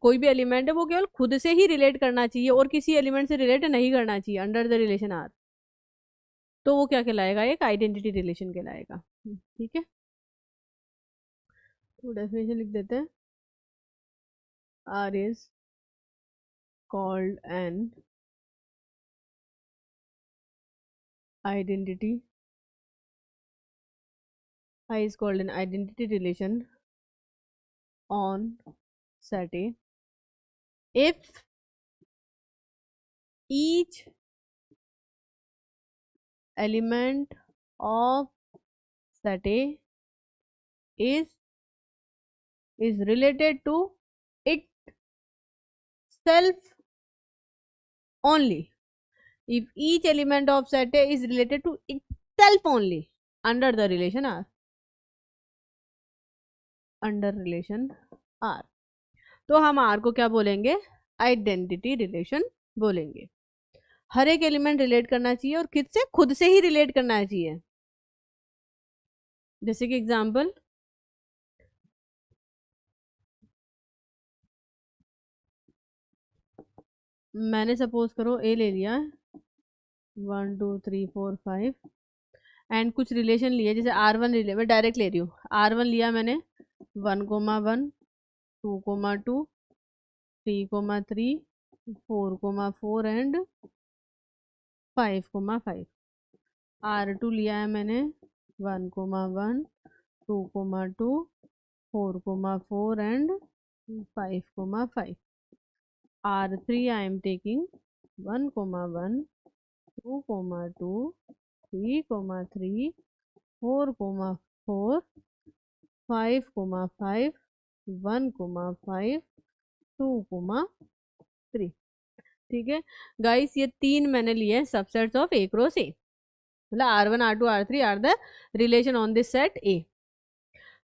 कोई भी एलिमेंट है वो केवल खुद से ही रिलेट करना चाहिए और किसी एलिमेंट से रिलेट नहीं करना चाहिए अंडर द रिलेशन आर, तो वो क्या कहलाएगा, एक आइडेंटिटी रिलेशन कहलाएगा। ठीक है, तो डेफिनेशन लिख देते हैं, R is called an identity, I is called an identity relation on set A if each element of set A is related to itself only, if each element of set A is related to itself only under the relation R, under relation R, तो हम R को क्या बोलेंगे, आइडेंटिटी रिलेशन बोलेंगे। हर एक एलिमेंट रिलेट करना चाहिए और खुद से ही रिलेट करना चाहिए। जैसे कि एग्जाम्पल, मैंने सपोज करो ए ले लिया 1 2 3 4 5 एंड कुछ रिलेशन लिया, जैसे R1 रिले मैं डायरेक्ट ले रही हूँ, R1 लिया मैंने 1,1 2,2 3,3 4,4 एंड 5,5। R2 लिया है मैंने 1,1 2,2 4,4 and 5,5। R3 I am taking 1,1 2,2 3,3 4,4 5, 1, 5, 2, 3। ठीक है गाइस, ये 3 मैंने लिए हैं subsets of A cross A, मतलब R1, R2, R3 are the relation on this set A.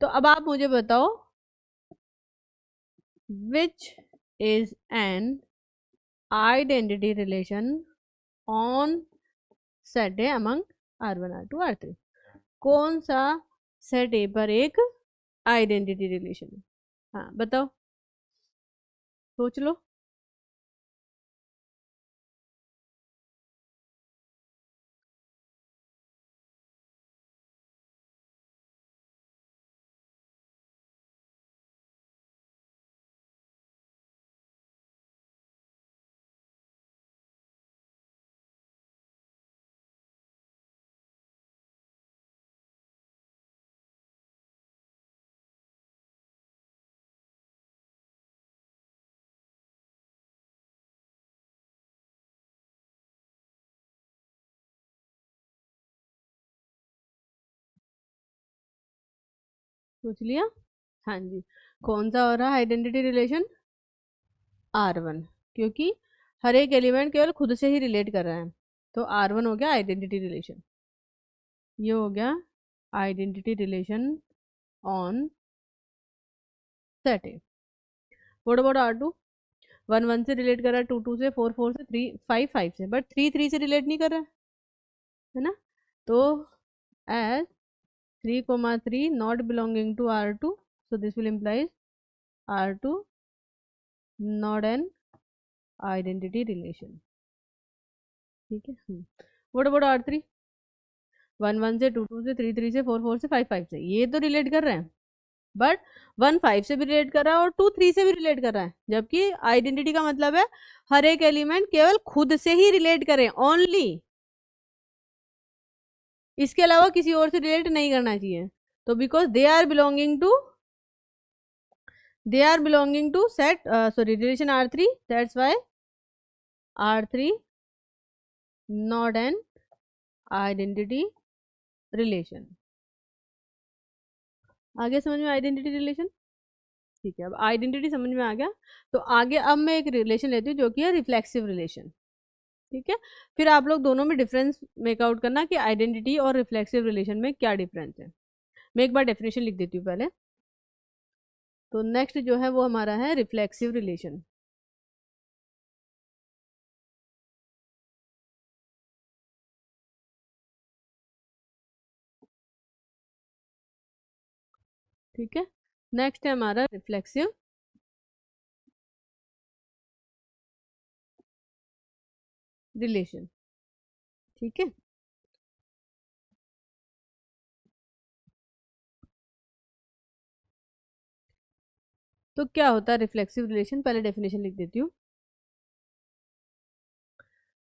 तो अब आप मुझे बताओ which is an identity relation on set A among R1, R2, R3। कौन सा सेट ए पर एक आइडेंटिटी रिलेशन है? हाँ बताओ, सोच लो। सोच लिया? हाँ जी, कौन सा हो रहा है आइडेंटिटी रिलेशन? R1, क्योंकि हर एक एलिमेंट केवल खुद से ही रिलेट कर रहा है, तो R1 हो गया आइडेंटिटी रिलेशन। ये हो गया identity relation on set A. What about R2? 1, 1 से रिलेट कर रहा है, 2, 2 से, 4, 4 से, 3, 5, 5 से, बट 3, 3 से रिलेट नहीं कर रहा है ना। तो as 3, 3 not belonging to R2, so this will implies R2 not an identity relation। ठीक है। What about R3? 1, 1 से, 2, 2 से, 3, 3 से, 4, 4 से, 5, 5 से, ये तो रिलेट कर रहे हैं, बट 1, 5 से भी रिलेट कर रहा है और 2, 3 से भी रिलेट कर रहा है, जबकि आइडेंटिटी का मतलब है हर एक एलिमेंट केवल खुद से ही रिलेट करे, ओनली, इसके अलावा किसी और से रिलेट नहीं करना चाहिए। तो because they are belonging to set sorry relation R3, that's why R3 not an identity relation. आगे समझ में आइडेंटिटी रिलेशन? ठीक है, अब आइडेंटिटी समझ में आ गया, तो आगे अब मैं एक रिलेशन लेती हूँ जो कि है रिफ्लेक्सिव रिलेशन। ठीक है, फिर आप लोग दोनों में डिफरेंस मेकआउट करना कि आइडेंटिटी और रिफ्लेक्सिव रिलेशन में क्या डिफरेंस है। मैं एक बार डेफिनेशन लिख देती हूँ पहले। तो नेक्स्ट जो है वो हमारा है रिफ्लेक्सिव रिलेशन। ठीक है, नेक्स्ट है हमारा रिफ्लेक्सिव रिलेशन। ठीक है, तो क्या होता है रिफ्लेक्सिव रिलेशन, पहले डेफिनेशन लिख देती हूँ।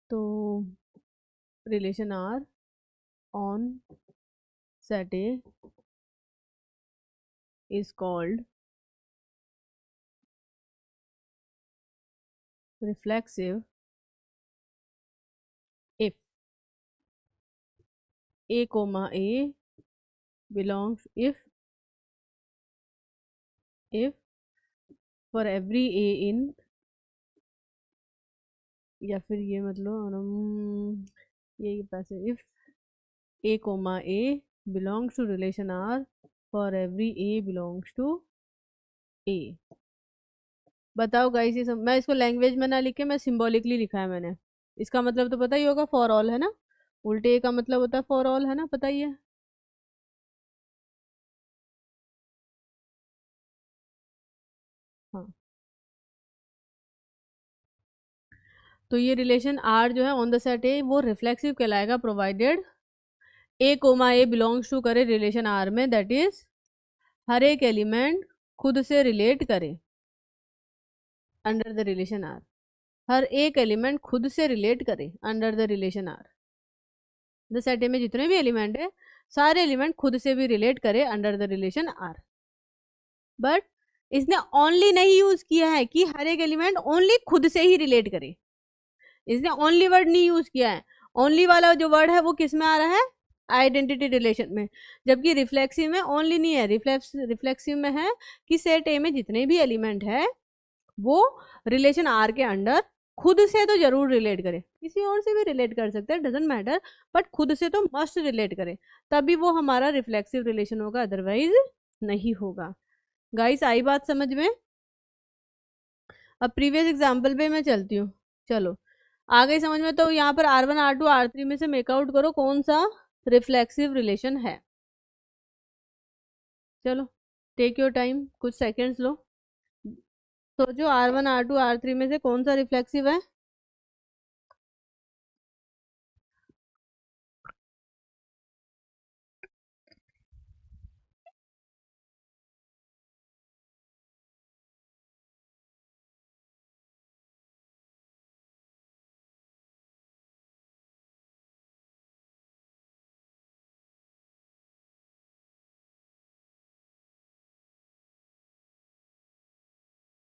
तो relation R on set A is called reflexive if a comma a belongs if for every a in, या फिर ये मतलब ये पैसे if a comma a belongs to relation R for every a belongs to a। बताओ गाइस, ये मैं इसको लैंग्वेज में ना लिखे, मैं सिंबॉलिकली लिखा है मैंने। इसका मतलब तो पता ही होगा, फॉर ऑल है ना, उल्टे ए का मतलब होता है फॉर ऑल, है ना, पता ही है। हाँ, तो ये रिलेशन आर जो है ऑन द सेट ए वो रिफ्लेक्सिव कहलाएगा, provided A comma A belongs to करे रिलेशन आर में, दैट इज हर एक एलिमेंट खुद से रिलेट करे अंडर द रिलेशन आर। हर एक एलिमेंट खुद से रिलेट करे under the relation R. The set A में जितने भी एलिमेंट है सारे एलिमेंट खुद से भी रिलेट करे under the relation R. But इसने ओनली नहीं यूज किया है कि हर एक एलिमेंट ओनली खुद से ही रिलेट करे, इसने ओनली वर्ड नहीं यूज किया है। ओनली वाला जो वर्ड है वो किस में आ रहा है? आइडेंटिटी रिलेशन में, जबकि रिफ्लेक्सिव में ओनली नहीं है, रिफ्लेक्सिव में है कि सेट ए में जितने भी एलिमेंट है वो रिलेशन आर के अंडर खुद से तो जरूर रिलेट करे, किसी और से भी रिलेट कर सकता है, डजेंट मैटर, बट खुद से तो मस्ट रिलेट करे, तभी वो हमारा रिफ्लेक्सिव रिलेशन होगा, अदरवाइज नहीं होगा। गाइस आई बात समझ में? अब प्रीवियस एग्जाम्पल पे मैं चलती हूँ, चलो आ गई समझ में। तो यहाँ पर R1 R2 R3 में से मेकआउट करो कौन सा रिफ्लेक्सिव रिलेशन है। चलो टेक योर टाइम, कुछ सेकंड्स लो, सोचो R1 R2 R3 में से कौन सा रिफ्लेक्सिव है।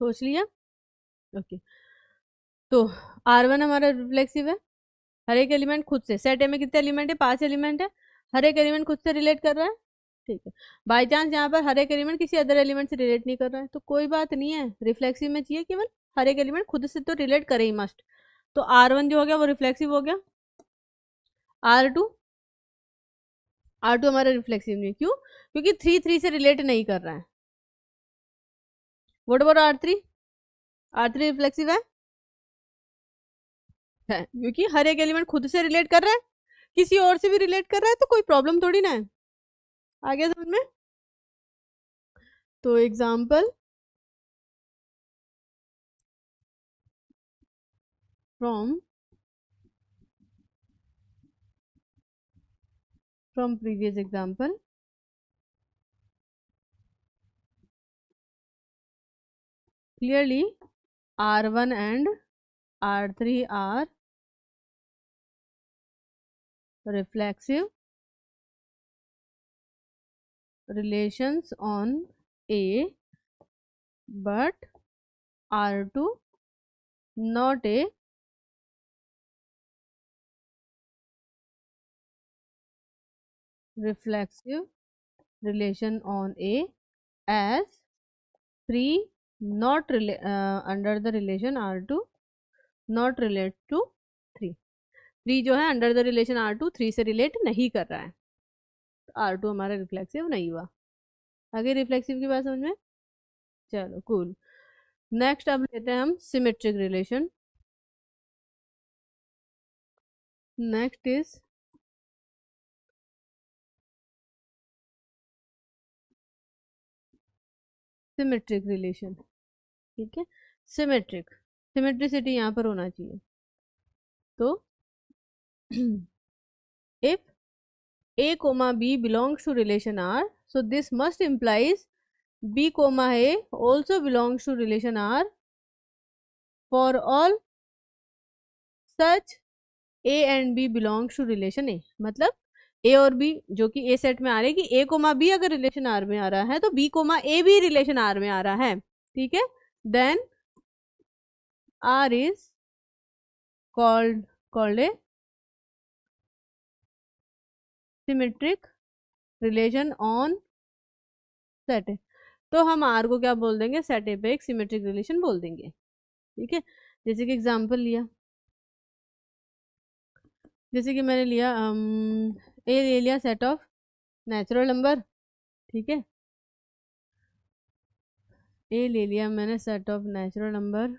सोच लिया? ओके, तो R1 हमारा रिफ्लेक्सिव है, हर एक एलिमेंट खुद से, सेट ए में कितने एलिमेंट है, 5 एलिमेंट है, हर एक एलिमेंट खुद से रिलेट कर रहा है, ठीक है। बाई चांस यहाँ पर हर एक एलिमेंट किसी अदर एलिमेंट से रिलेट नहीं कर रहा है तो कोई बात नहीं है, रिफ्लेक्सिव में चाहिए केवल हर एक एलिमेंट खुद से तो रिलेट करे ही मस्ट। तो R1 जो हो गया वो रिफ्लेक्सिव हो गया। R2, R2 हमारा रिफ्लेक्सिव नहीं, क्यों? क्योंकि 3 से रिलेट नहीं कर रहा है। What about R3? R3 reflexive है क्योंकि हर एक एलिमेंट खुद से रिलेट कर रहा है, किसी और से भी रिलेट कर रहा है तो कोई प्रॉब्लम थोड़ी ना है। आ गया समझ में? तो example from previous example, clearly R1 and R3 are reflexive relations on A, but R2 not a reflexive relation on A, as 3 not under the relation R2 not relate to 3। 3 जो है अंडर द रिलेशन R2 3 से रिलेट नहीं कर रहा है, R2 हमारा रिफ्लेक्सिव नहीं हुआ। आगे रिफ्लेक्सिव की बात समझ में? चलो कूल। नेक्स्ट अब लेते हैं हम symmetric relation. Next is symmetric relation, ठीक है। सिमेट्रिक, सिमेट्रिसिटी यहाँ पर होना चाहिए। तो if A comma B belongs to relation R, so this must implies B comma A also belongs to relation R for all such A and B belongs to relation A। मतलब A और B जो कि A सेट में आ रहे हैं कि A कोमा B अगर रिलेशन R में आ रहा है तो B कोमा A भी रिलेशन R में आ रहा है, ठीक है। Then R is called a symmetric relation on set A. तो हम R को क्या बोल देंगे, सेट ए पे एक सिमेट्रिक रिलेशन बोल देंगे, ठीक है। जैसे कि एग्जांपल लिया, जैसे कि मैंने लिया ए ले लिया सेट ऑफ नेचुरल नंबर, ठीक है। ए ले लिया मैंने set of natural number,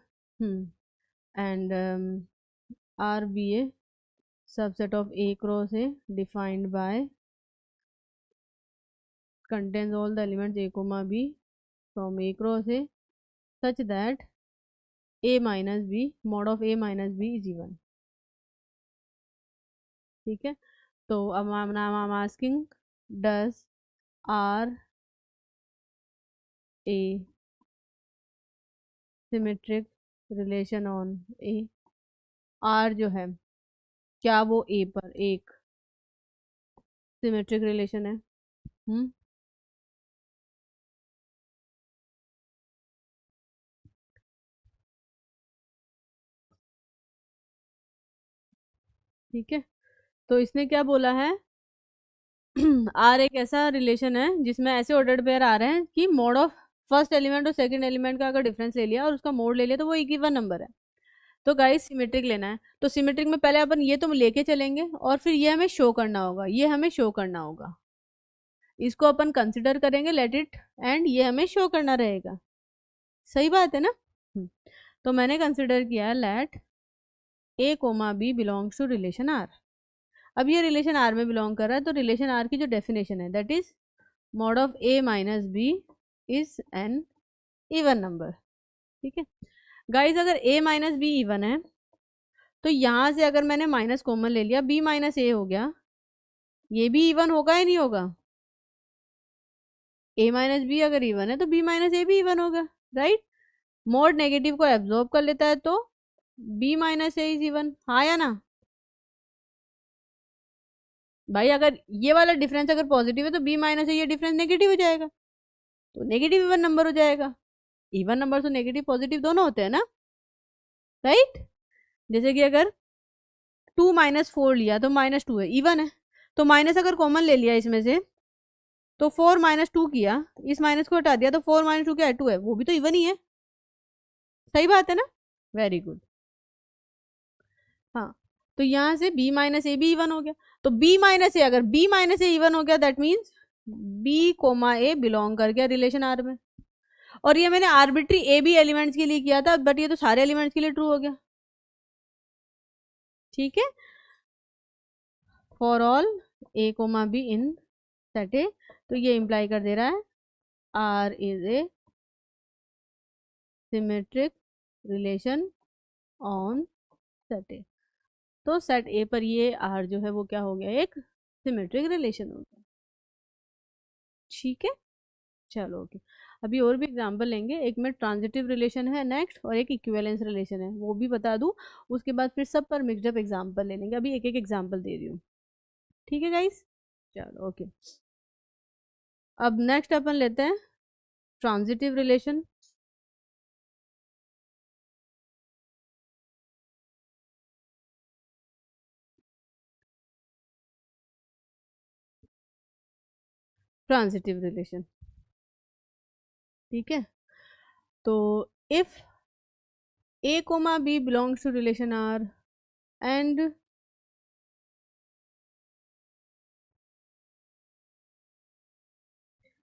and R be a subset of A cross A defined by contains all the elements a comma b from a cross a such that a minus b mod of a minus b is even, ठीक है। तो अब नाम I am asking, does R a symmetric relation on A? R जो है क्या वो ए पर एक सिमेट्रिक रिलेशन है? ठीक है। तो इसने क्या बोला है आर एक ऐसा रिलेशन है जिसमें ऐसे ऑर्डर्ड पेयर आ रहे हैं कि मोड ऑफ फर्स्ट एलिमेंट और सेकंड एलिमेंट का अगर डिफरेंस ले लिया और उसका मोड ले लिया तो वो एक गिवन नंबर है। तो गाइस सिमेट्रिक लेना है, तो सिमेट्रिक में पहले अपन ये तो लेके चलेंगे और फिर ये हमें शो करना होगा, ये हमें शो करना होगा, इसको अपन कंसिडर करेंगे लेट इट, एंड ये हमें शो करना रहेगा। सही बात है ना। तो मैंने कंसिडर किया let A comma B belongs to relation R. अब ये रिलेशन आर में बिलोंग कर रहा है, तो रिलेशन आर की जो डेफिनेशन है that is mod of A minus B is an even number. ठीक है गाइज, अगर a माइनस बी इवन है तो यहां से अगर मैंने माइनस कॉमन ले लिया b माइनस ए हो गया, ये भी इवन होगा या नहीं होगा। a माइनस बी अगर इवन है तो b माइनस ए भी इवन होगा, राइट। मोड नेगेटिव को एब्जॉर्ब कर लेता है तो b minus A is even, हाँ या ना। भाई अगर ये वाला डिफरेंस अगर पॉजिटिव है तो b माइनस ए ये डिफरेंस नेगेटिव हो जाएगा, तो नेगेटिव इवन नंबर हो जाएगा। इवन नंबर तो नेगेटिव पॉजिटिव दोनों होते हैं ना, राइट। जैसे कि अगर 2 माइनस 4 लिया तो माइनस 2 है, इवन है। तो माइनस अगर कॉमन ले लिया इसमें से तो 4 माइनस 2 किया, इस माइनस को हटा दिया तो 4 माइनस 2 क्या है, 2 है, वो भी तो इवन ही है। सही बात है ना, वेरी गुड। हाँ, तो यहाँ से b माइनस ए भी इवन हो गया, तो b माइनस ए, अगर b माइनस ए इवन हो गया that means b comma A belong कर गया रिलेशन आर में। और ये मैंने आर्बिट्री ए बी एलिमेंट्स के लिए किया था, बट ये तो सारे एलिमेंट्स के लिए ट्रू हो गया। ठीक है, for all A comma B in set A, तो ये इंप्लाई कर दे रहा है R is a symmetric relation on set A. तो सेट ए पर ये आर जो है वो क्या हो गया, एक सिमेट्रिक रिलेशन हो गया। ठीक है, चलो ओके। अभी और भी एग्जांपल लेंगे, एक में ट्रांजिटिव रिलेशन है नेक्स्ट, और एक इक्विवेलेंस रिलेशन है, वो भी बता दूं। उसके बाद फिर सब पर मिक्सड अप एग्जांपल ले लेंगे, अभी एक एक एग्जांपल दे रही हूँ। ठीक है गाइस, चलो ओके। अब नेक्स्ट अपन लेते हैं ट्रांजिटिव रिलेशन। ट्रांजिटिव रिलेशन, ठीक है। तो if a comma b belongs to relation R and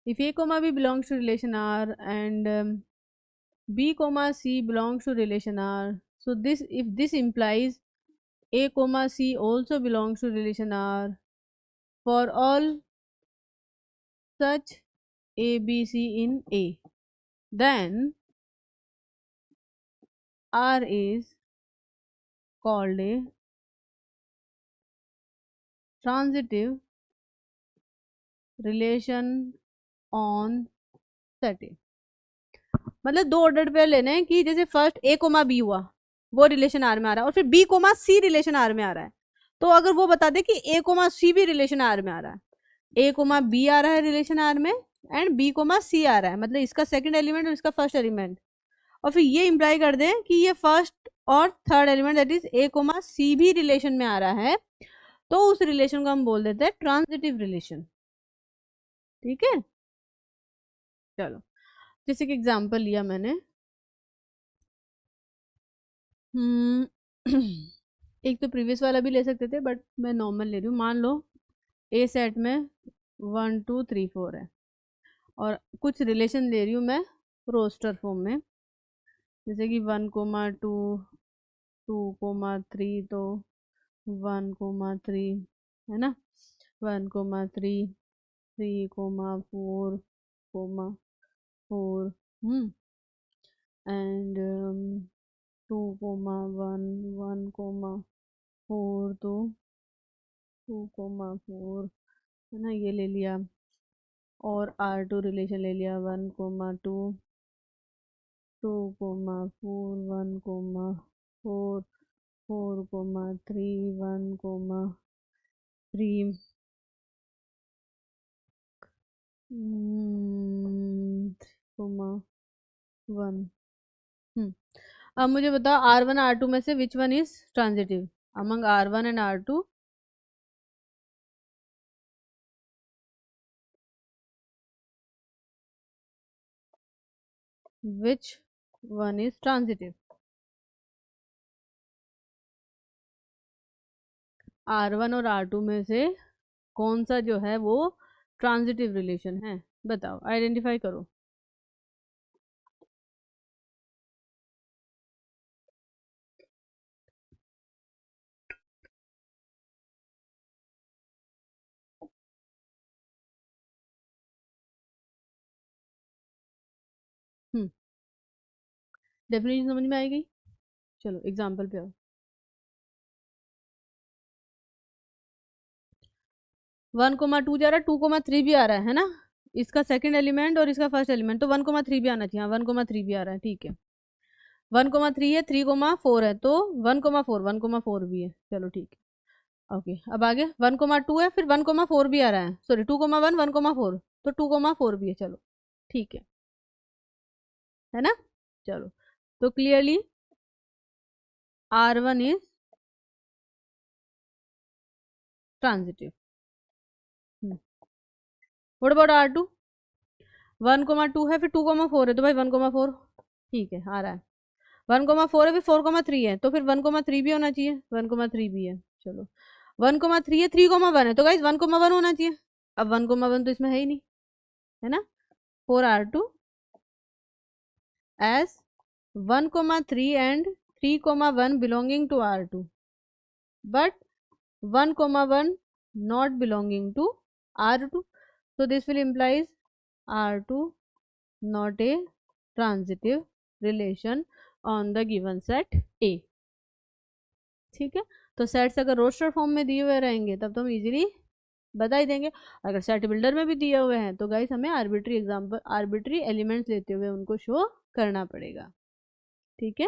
if a comma b belongs to relation R and b comma c belongs to relation R, so this, if this implies a comma c also belongs to relation R for all such a b c in A, then R is called a transitive relation on set A। मतलब दो ऑर्डर्ड पेयर लेने हैं कि जैसे फर्स्ट ए कोमा बी हुआ, वो रिलेशन आर में आ रहा है, और फिर B comma C relation R में आ रहा है। तो अगर वो बता दे कि ए कोमा सी भी रिलेशन आर में आ रहा है, ए कोमा बी आ रहा है रिलेशन आर में एंड बी कोमा सी आ रहा है, मतलब इसका सेकंड एलिमेंट और इसका फर्स्ट एलिमेंट, और फिर ये इंप्लाई कर दें कि ये फर्स्ट और third element that is A comma C भी रिलेशन में आ रहा है, तो उस रिलेशन को हम बोल देते हैं ट्रांजिटिव रिलेशन। ठीक है, चलो जैसे कि एग्जांपल लिया मैंने, एक तो प्रीवियस वाला भी ले सकते थे बट मैं नॉर्मल ले रही हूँ। मान लो ए सेट में 1 2 3 4 है और कुछ रिलेशन ले रही हूँ मैं रोस्टर फॉर्म में, जैसे कि 1 कोमा 2 2 कोमा 3, तो 1 कोमा 3 है ना, 1 comma 3 3 comma 4 comma 4 and 2 comma 1 1 comma 4, तो 2 कोमा 4 है ना, ये ले लिया। और R2 रिलेशन ले लिया 1 comma 2 2 comma 4 1 comma 4 4 comma 3 1 comma 3 comma 1। अब मुझे बताओ R1 R2 में से which one is transitive among R1 and R2। Which one is transitive? R1 और R2 में से कौन सा जो है वो ट्रांजिटिव रिलेशन है? बताओ, आइडेंटिफाई करो। डेफिनेशन समझ में आएगी? चलो एग्जाम्पल पे आओ। 1,2 जा रहा है, 2,3 भी आ रहा है ना? इसका सेकंड एलिमेंट और इसका फर्स्ट एलिमेंट, तो 1,3 भी आना चाहिए। 1,3 भी आ रहा है, ठीक है। 1,3 है, 3,4 है, तो 1,4, 1,4 भी है। चलो ठीक है, ओके। अब आगे 1,2 है, फिर 1,4 भी आ रहा है, सॉरी 2,1, 1,4, तो 2,4 भी है। चलो ठीक है ना? चलो, तो clearly R1 is transitive. What about R2? 1,2 है, फिर 2,4 है, तो भाई 1,4 ठीक है आ रहा है। 1,4 है, फिर 4,3 है, तो फिर 1,3 भी होना चाहिए। 1,3 भी है। चलो 1,3 है, 3,1 है, तो गाइज 1,1 होना चाहिए। अब 1,1 तो इसमें है ही नहीं, है ना? 4R2 as 1,3 and 3,1 belonging to R2, but 1,1 not belonging to R2. So this will implies R2 not a transitive relation on the given set A. ठीक है, तो सेट्स अगर रोस्टर फॉर्म में दिए हुए रहेंगे तब तो हम इजीली बता ही देंगे। अगर सेट बिल्डर में भी दिए हुए हैं तो गाइस हमें आर्बिट्री एग्जांपल, आर्बिट्री एलिमेंट्स लेते हुए उनको शो करना पड़ेगा। ठीक है,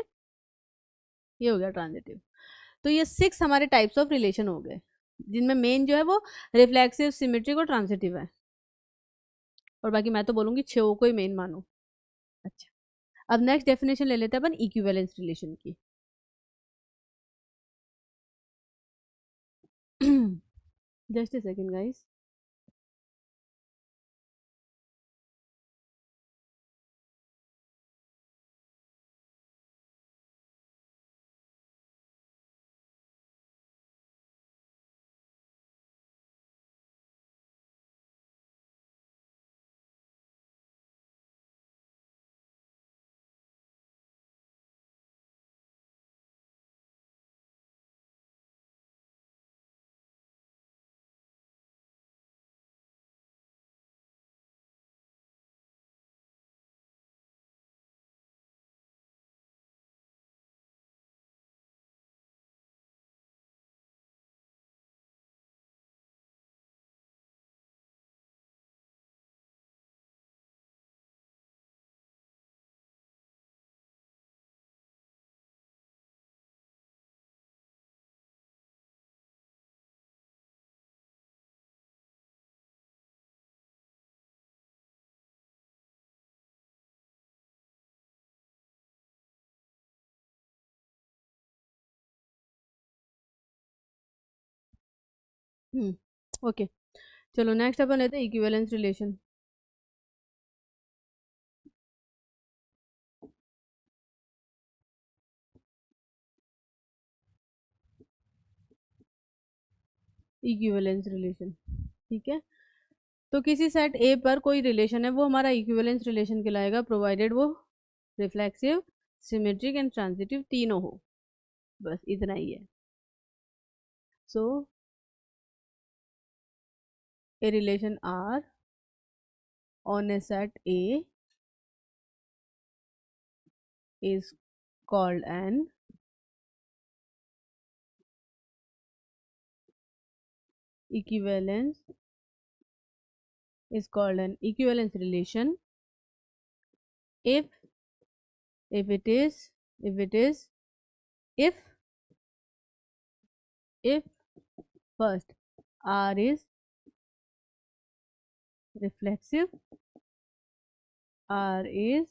ये हो गया ट्रांजिटिव। तो ये 6 हमारे टाइप्स ऑफ रिलेशन हो गए, जिनमें मेन जो है वो रिफ्लेक्सिव, सिमेट्रिक और ट्रांजिटिव है। और बाकी मैं तो बोलूंगी 6 को ही मेन मानो। अच्छा, अब नेक्स्ट डेफिनेशन ले लेते हैं अपन इक्विवेलेंस रिलेशन की। Just a second guys. Okay, चलो नेक्स्ट अपन लेते हैं इक्विवेलेंस रिलेशन। इक्विवेलेंस रिलेशन, ठीक है। तो किसी सेट ए पर कोई रिलेशन है वो हमारा इक्विवेलेंस रिलेशन कहलाएगा, प्रोवाइडेड वो रिफ्लेक्सिव, सिमेट्रिक एंड ट्रांजिटिव तीनों हो। बस इतना ही है। So a relation R on a set A is called an equivalence, is called an equivalence relation if if it is if it is if if first R is reflexive, R is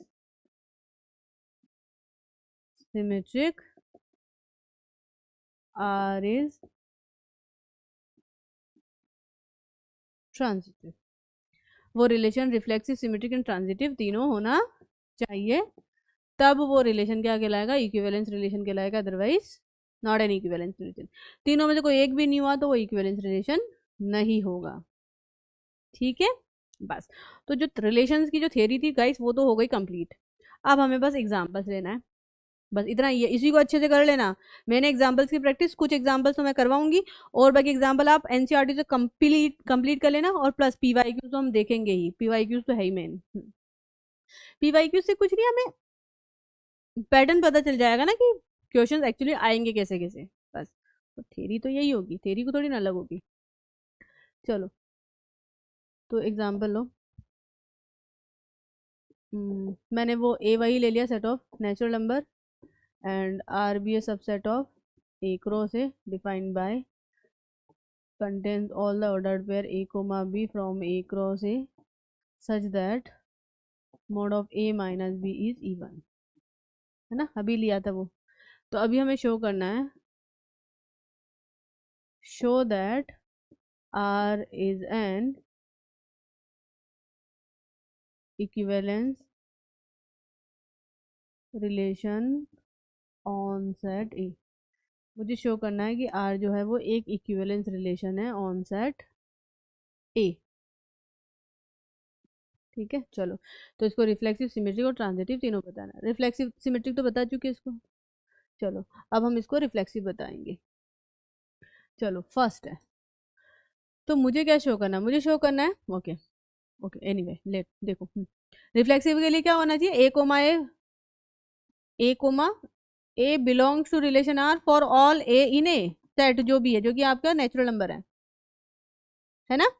symmetric, R is transitive. वो relation reflexive, symmetric and transitive तीनों होना चाहिए, तब वो रिलेशन क्या कहलाएगा, इक्विवेलेंस रिलेशन कहलाएगा, otherwise not an equivalence relation. तीनों में से कोई एक भी नहीं हुआ तो वो इक्विवेलेंस रिलेशन नहीं होगा। ठीक है, बस। तो जो रिलेशंस की जो थ्योरी थी गाइस वो तो हो गई कंप्लीट। अब हमें बस एग्जांपल्स लेना है, बस इतना ही है, इसी को अच्छे से कर लेना। मैंने एग्जांपल्स की प्रैक्टिस, कुछ एग्जांपल्स तो मैं करवाऊंगी और बाकी एग्जांपल आप एनसीईआरटी से कंप्लीट कर लेना, और प्लस पीवाईक्यू तो हम देखेंगे ही, पीवाईक्यू तो है ही मेन। पीवाईक्यू से कुछ नहीं, हमें पैटर्न पता चल जाएगा ना कि क्वेश्चंस एक्चुअली आएंगे कैसे कैसे, बस। तो थ्योरी तो यही होगी, थ्योरी को थोड़ी ना अलग होगी। चलो तो एग्जांपल लो। मैंने वो ए वही ले लिया, set of natural number, and R be a subset of A cross A defined by contains all the ordered pair a comma b from a cross a such that mod of a minus b is even, है ना, अभी लिया था वो। तो अभी हमें शो करना है, show that r is an equivalence relation on set a। मुझे शो करना है कि r जो है वो एक इक्विवेलेंस रिलेशन है ऑन सेट a। ठीक है, चलो। तो इसको रिफ्लेक्सिव, सिमेट्रिक और ट्रांजिटिव तीनों बताना है। रिफ्लेक्सिव सिमेट्रिक तो बता चुके इसको, चलो अब हम इसको रिफ्लेक्सिव बताएंगे। चलो फर्स्ट है, तो मुझे क्या शो करना है, मुझे शो करना है, ओके ओके एनीवे लेट देखो। रिफ्लेक्सिव के लिए क्या होना चाहिए, A belongs to relation R for all A in A set, जो भी है, जो कि आपका नेचुरल नंबर है ना।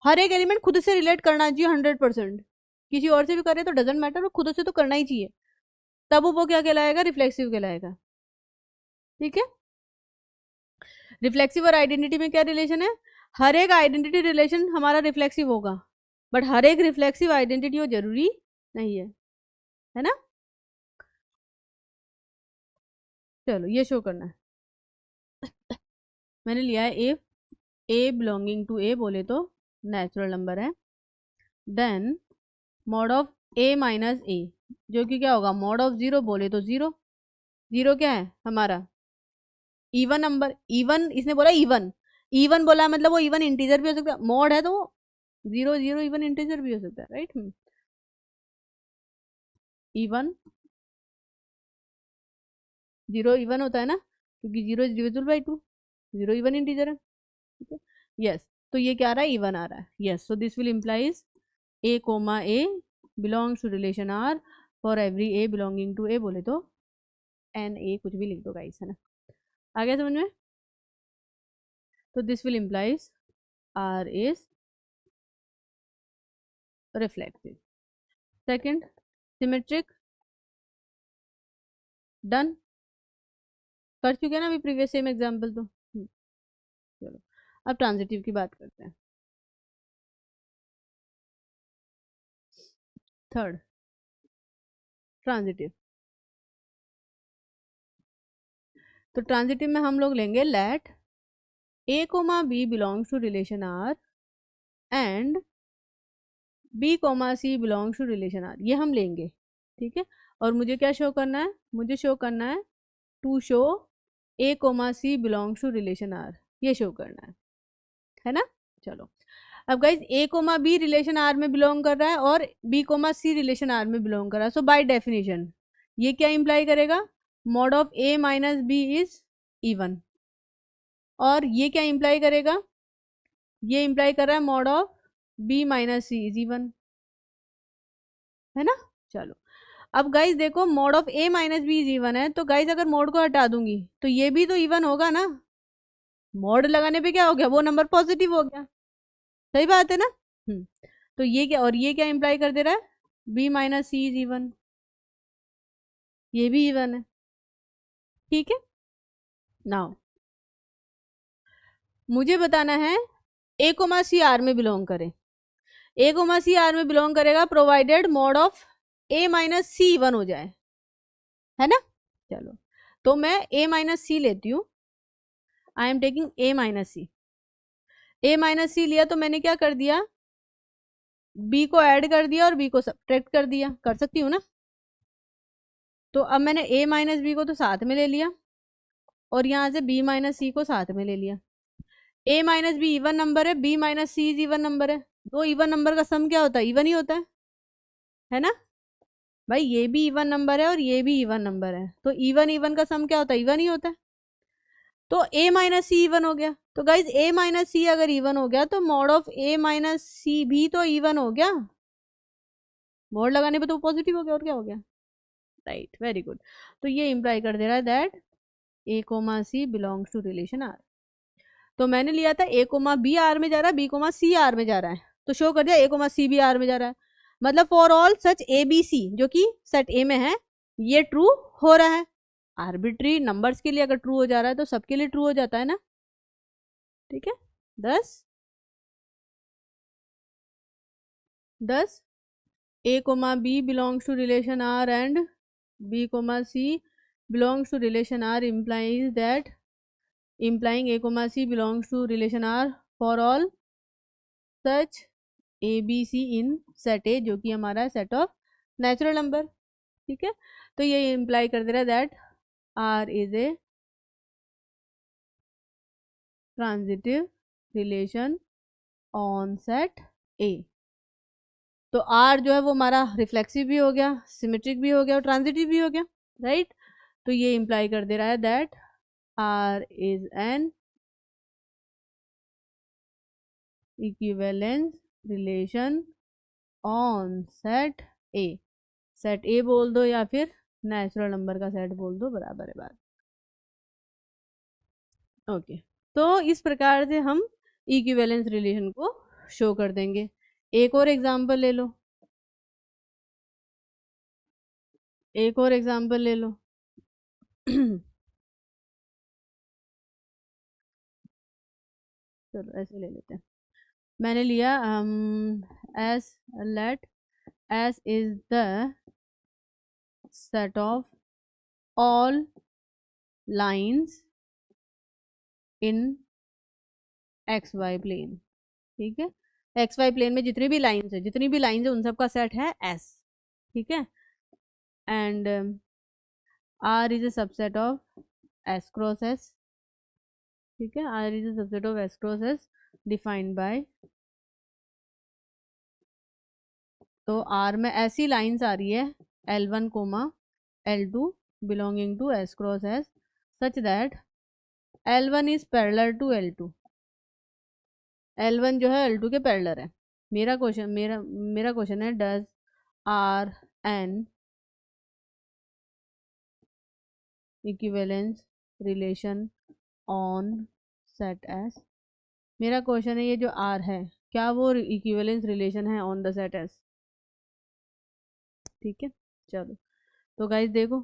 हर एक एलिमेंट खुद से रिलेट करना चाहिए 100%, किसी और से भी करे तो डजेंट मैटर, वो खुद से तो करना ही चाहिए, तब वो क्या कहलाएगा, रिफ्लेक्सिव कहलाएगा। ठीक है, रिफ्लेक्सिव और आइडेंटिटी में क्या रिलेशन है, हर एक आइडेंटिटी रिलेशन हमारा रिफ्लेक्सिव होगा, बट हर एक रिफ्लेक्सिव आइडेंटिटी वो जरूरी नहीं है ना। चलो ये शो करना है, मैंने लिया है ए बिलोंगिंग टू ए बोले तो नेचुरल नंबर है, then mod of A minus A, जो कि क्या होगा, मॉड ऑफ जीरो बोले तो जीरो, जीरो क्या है हमारा इवन नंबर, इवन इसने बोला इवन, इवन बोला मतलब वो इवन इंटीजर भी हो सकता है, मॉड है तो वो जीरो जीरो इवन इंटीजर भी हो सकता है, राइट। इवन, जीरो इवन होता है ना, क्योंकि zero is divisible by two, zero even integer है। ठीक है, यस, तो ये क्या आ रहा है, इवन आ रहा है, yes. So this will implies A comma A belongs to relation R for every A belonging to A बोले तो एन ए, कुछ भी लिख दो गाइस, है ना, आ गया समझ में। तो this will implies R is reflective. Second, symmetric, done, कर चुके हैं ना अभी प्रीवियस सेम एग्जाम्पल तो। चलो अब ट्रांजिटिव की बात करते हैं। Third, transitive. तो ट्रांजिटिव में हम लोग लेंगे let A comma B belongs to relation R and B comma C belongs to relation R, ये हम लेंगे। ठीक है, और मुझे क्या शो करना है, मुझे शो करना है to show A comma C belongs to relation R, ये शो करना है ना। चलो अब guys A comma B relation R में बिलोंग कर रहा है और B comma C relation R में बिलोंग कर रहा है, सो बाय डेफिनेशन ये क्या इंप्लाई करेगा, mod of A minus B is even, और ये क्या इंप्लाई करेगा, ये इंप्लाई कर रहा है mod of B minus C is even, है ना। चलो अब गाइज देखो, mod of A minus B is even है, तो गाइज अगर मॉड को हटा दूंगी तो ये भी तो इवन होगा ना, मॉड लगाने पे क्या हो गया, वो नंबर पॉजिटिव हो गया, सही बात है ना। तो ये क्या, और ये क्या इंप्लाई कर दे रहा है, B minus C is even, ये भी इवन है। ठीक है, नाउ मुझे बताना है ए कोमा सी आर में बिलोंग करे, ए कोमा सी आर में बिलोंग करेगा provided mod of A minus C even हो जाए, है ना। चलो तो मैं ए माइनस सी लेती हूँ, I am taking A minus C, A minus C लिया तो मैंने क्या कर दिया, बी को ऐड कर दिया और बी को सब्ट्रैक्ट कर दिया, कर सकती हूँ ना, तो अब मैंने a माइनस बी को तो साथ में ले लिया और यहाँ से b माइनस सी को साथ में ले लिया। a minus B even number है, b minus C is even number है। दो इवन नंबर का सम क्या होता है? इवन ही होता है ना भाई? ये भी इवन नंबर है और ये भी इवन नंबर है, तो इवन इवन का सम क्या होता है? इवन ही होता है। तो a माइनस सी इवन हो गया। तो गाइज a माइनस सी अगर इवन हो गया तो मॉड ऑफ a माइनस सी भी तो इवन हो गया। मॉड लगाने पे तो पॉजिटिव हो गया, और क्या हो गया? Right, very good. तो ये इंप्लाई कर दे रहा है that a comma C belongs to relation R. तो मैंने लिया था a कोमा बी आर में जा रहा है, b कोमा सी आर में जा रहा है, तो शो कर दिया a कोमा सी भी आर में जा रहा है। मतलब for all such A B C जो कि सेट ए में है, ये ट्रू हो रहा है। आर्बिट्री नंबर्स के लिए अगर ट्रू हो जा रहा है तो सबके लिए ट्रू हो जाता है ना। ठीक है। 10 a comma b belongs to relation r and b comma c belongs to relation r implying a comma c belongs to relation r for all such a b c in set a, जो कि हमारा सेट ऑफ नेचुरल नंबर। ठीक है। तो ये इम्प्लाई कर दे रहा है that r is a transitive relation on set a। तो R जो है वो हमारा रिफ्लेक्सिव भी हो गया, सिमेट्रिक भी हो गया और ट्रांजिटिव भी हो गया, राइट। तो ये इंप्लाई कर दे रहा है that R is an equivalence relation on set A। Set A बोल दो या फिर नेचुरल नंबर का सेट बोल दो, बराबर है बात। ओके। तो इस प्रकार से हम इक्विवेलेंस रिलेशन को शो कर देंगे। एक और एग्जांपल ले लो, एक और एग्जांपल ले लो। चलो ऐसे ले लेते हैं। मैंने लिया S let S is the set of all lines in X Y plane. ठीक है। एक्स वाई प्लेन में जितनी भी लाइंस है उन सब का सेट है एस। ठीक है। And R is a subset of S cross S. ठीक है। R is a subset of S cross S defined by, तो आर में ऐसी लाइंस आ रही है L1 comma L2 belonging to S cross S such that L1 is parallel to L2। L1 जो है L2 के पैरेलल है। मेरा क्वेश्चन है does R an equivalence relation on set S। मेरा क्वेश्चन है ये जो R है क्या वो इक्विवेलेंस रिलेशन है ऑन द सेट S। ठीक है। चलो तो गाइस देखो,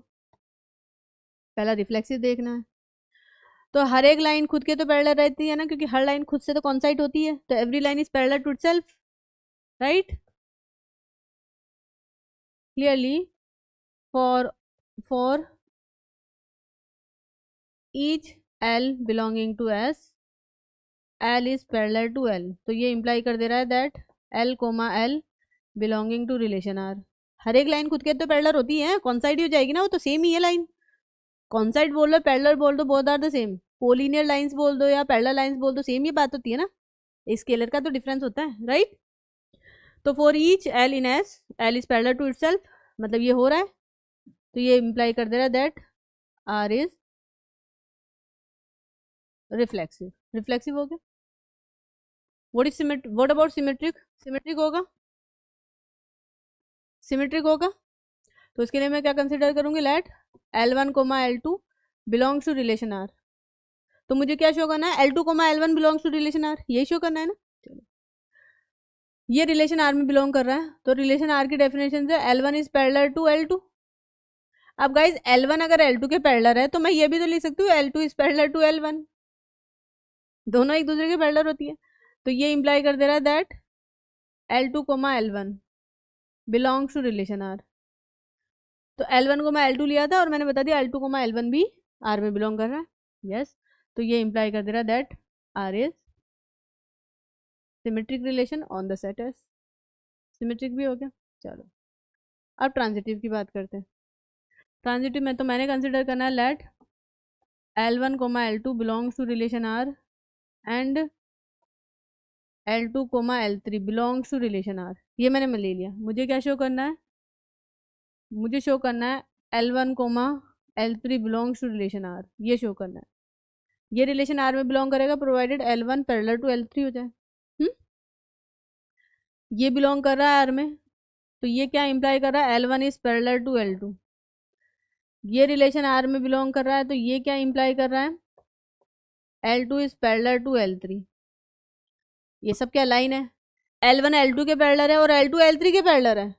पहला रिफ्लेक्सिव देखना है। तो हर एक लाइन खुद के तो पैरेलल रहती है ना, क्योंकि हर लाइन खुद से तो कॉन्साइड होती है, तो every line is parallel to itself, right. Clearly for each L belonging to S L is parallel to L। तो ये इंप्लाई कर दे रहा है that L comma L belonging to relation R। हर एक लाइन खुद के तो पैरेलल होती है, कॉन्साइड ही हो जाएगी ना, वो तो सेम ही है लाइन। कॉन्साइड बोल लो पैरेलल बोल दो, both are the same. Collinear lines बोल दो या पैरेलल लाइंस बोल दो, सेम ही बात होती है ना। स्केलर का तो डिफरेंस होता है, राइट। तो for each L in S L is parallel to itself, मतलब ये हो रहा है। तो ये इंप्लाई कर दे रहा है that R is reflexive. Reflexive हो गया। What about symmetric? सिमेट्रिक होगा, सिमेट्रिक होगा। तो इसके लिए मैं क्या कंसिडर करूंगी? Let L1 comma L2 belongs to relation R। तो मुझे क्या शो करना है? L2 comma L1 belongs to relation R, यही शो करना है ना। चलो, ये रिलेशन R में बिलोंग कर रहा है, तो रिलेशन R की डेफिनेशन से L1 is parallel to L2। अब गाइज L1 अगर L2 के पैरेलल है तो मैं ये भी तो लिख सकती हूँ L2 is parallel to L1, दोनों एक दूसरे के पैरेलल होती है। तो ये इंप्लाई कर दे रहा है that L2 comma L1 belongs to relation R। तो L1 को मैं L2 लिया था और मैंने बता दिया L2 को मैं L1 भी R में बिलोंग कर रहा है। यस। तो ये इंप्लाई कर दे रहा है that R is symmetric relation on the set S। Symmetric भी हो गया। चलो अब ट्रांजिटिव की बात करते हैं। ट्रांजिटिव में तो मैंने कंसिडर करना है let L1 comma L2 belongs to relation R and L2 comma L3 belongs to relation R। ये मैंने ले लिया। मुझे क्या शो करना है, मुझे शो करना है L1 comma L3 belongs to relation R, ये शो करना है। ये रिलेशन R में बिलोंग करेगा provided L1 parallel to L3 हो जाए। ये बिलोंग कर रहा है R में, तो ये क्या इंप्लाई कर रहा है, L1 is parallel to L2। ये रिलेशन R में बिलोंग कर रहा है, तो ये क्या इंप्लाई कर रहा है, L2 is parallel to L3। ये सब क्या लाइन है, L1 L2 के पैरेलल है और L2 L3 के पैरेलल है।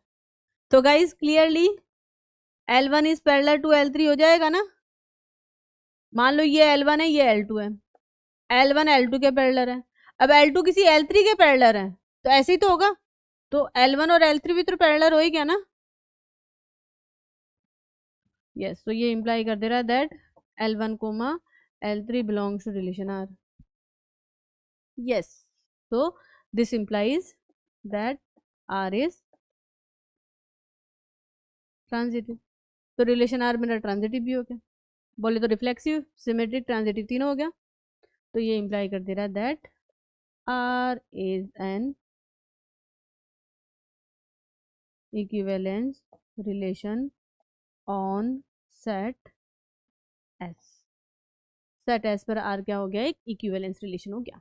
तो guys clearly L1 is parallel to L3 हो जाएगा ना। मान लो ये L1 है, ये L2 है, L1 L2 के पैरेलल है। अब L2 किसी L3 के पैरेलल है, तो ऐसे ही तो होगा। तो L1 और L3 भी तो पैरेलल हो ही गया ना। यस, तो ये इंप्लाई कर दे रहा है that L1 comma L3 belongs to relation R। Yes, so this implies that R is transitive. तो रिलेशन R मेरा ट्रांजिटिव भी हो गया, बोले तो रिफ्लेक्सिव, सिमेट्रिक, ट्रांजिटिव तीनों हो गया। तो ये इंप्लाई कर दे रहा है that R is an equivalence relation on set S। Set S पर R क्या हो गया, एक इक्विवेलेंस रिलेशन हो गया।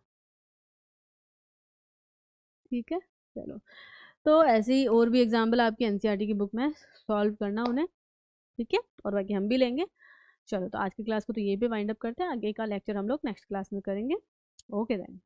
ठीक है, चलो। तो ऐसे ही और भी एग्जाम्पल आपकी एनसीईआरटी की बुक में सॉल्व करना उन्हें, ठीक है, और बाकी हम भी लेंगे। चलो, तो आज की क्लास को तो ये भी वाइंड अप करते हैं, आगे का लेक्चर हम लोग नेक्स्ट क्लास में करेंगे। Okay then.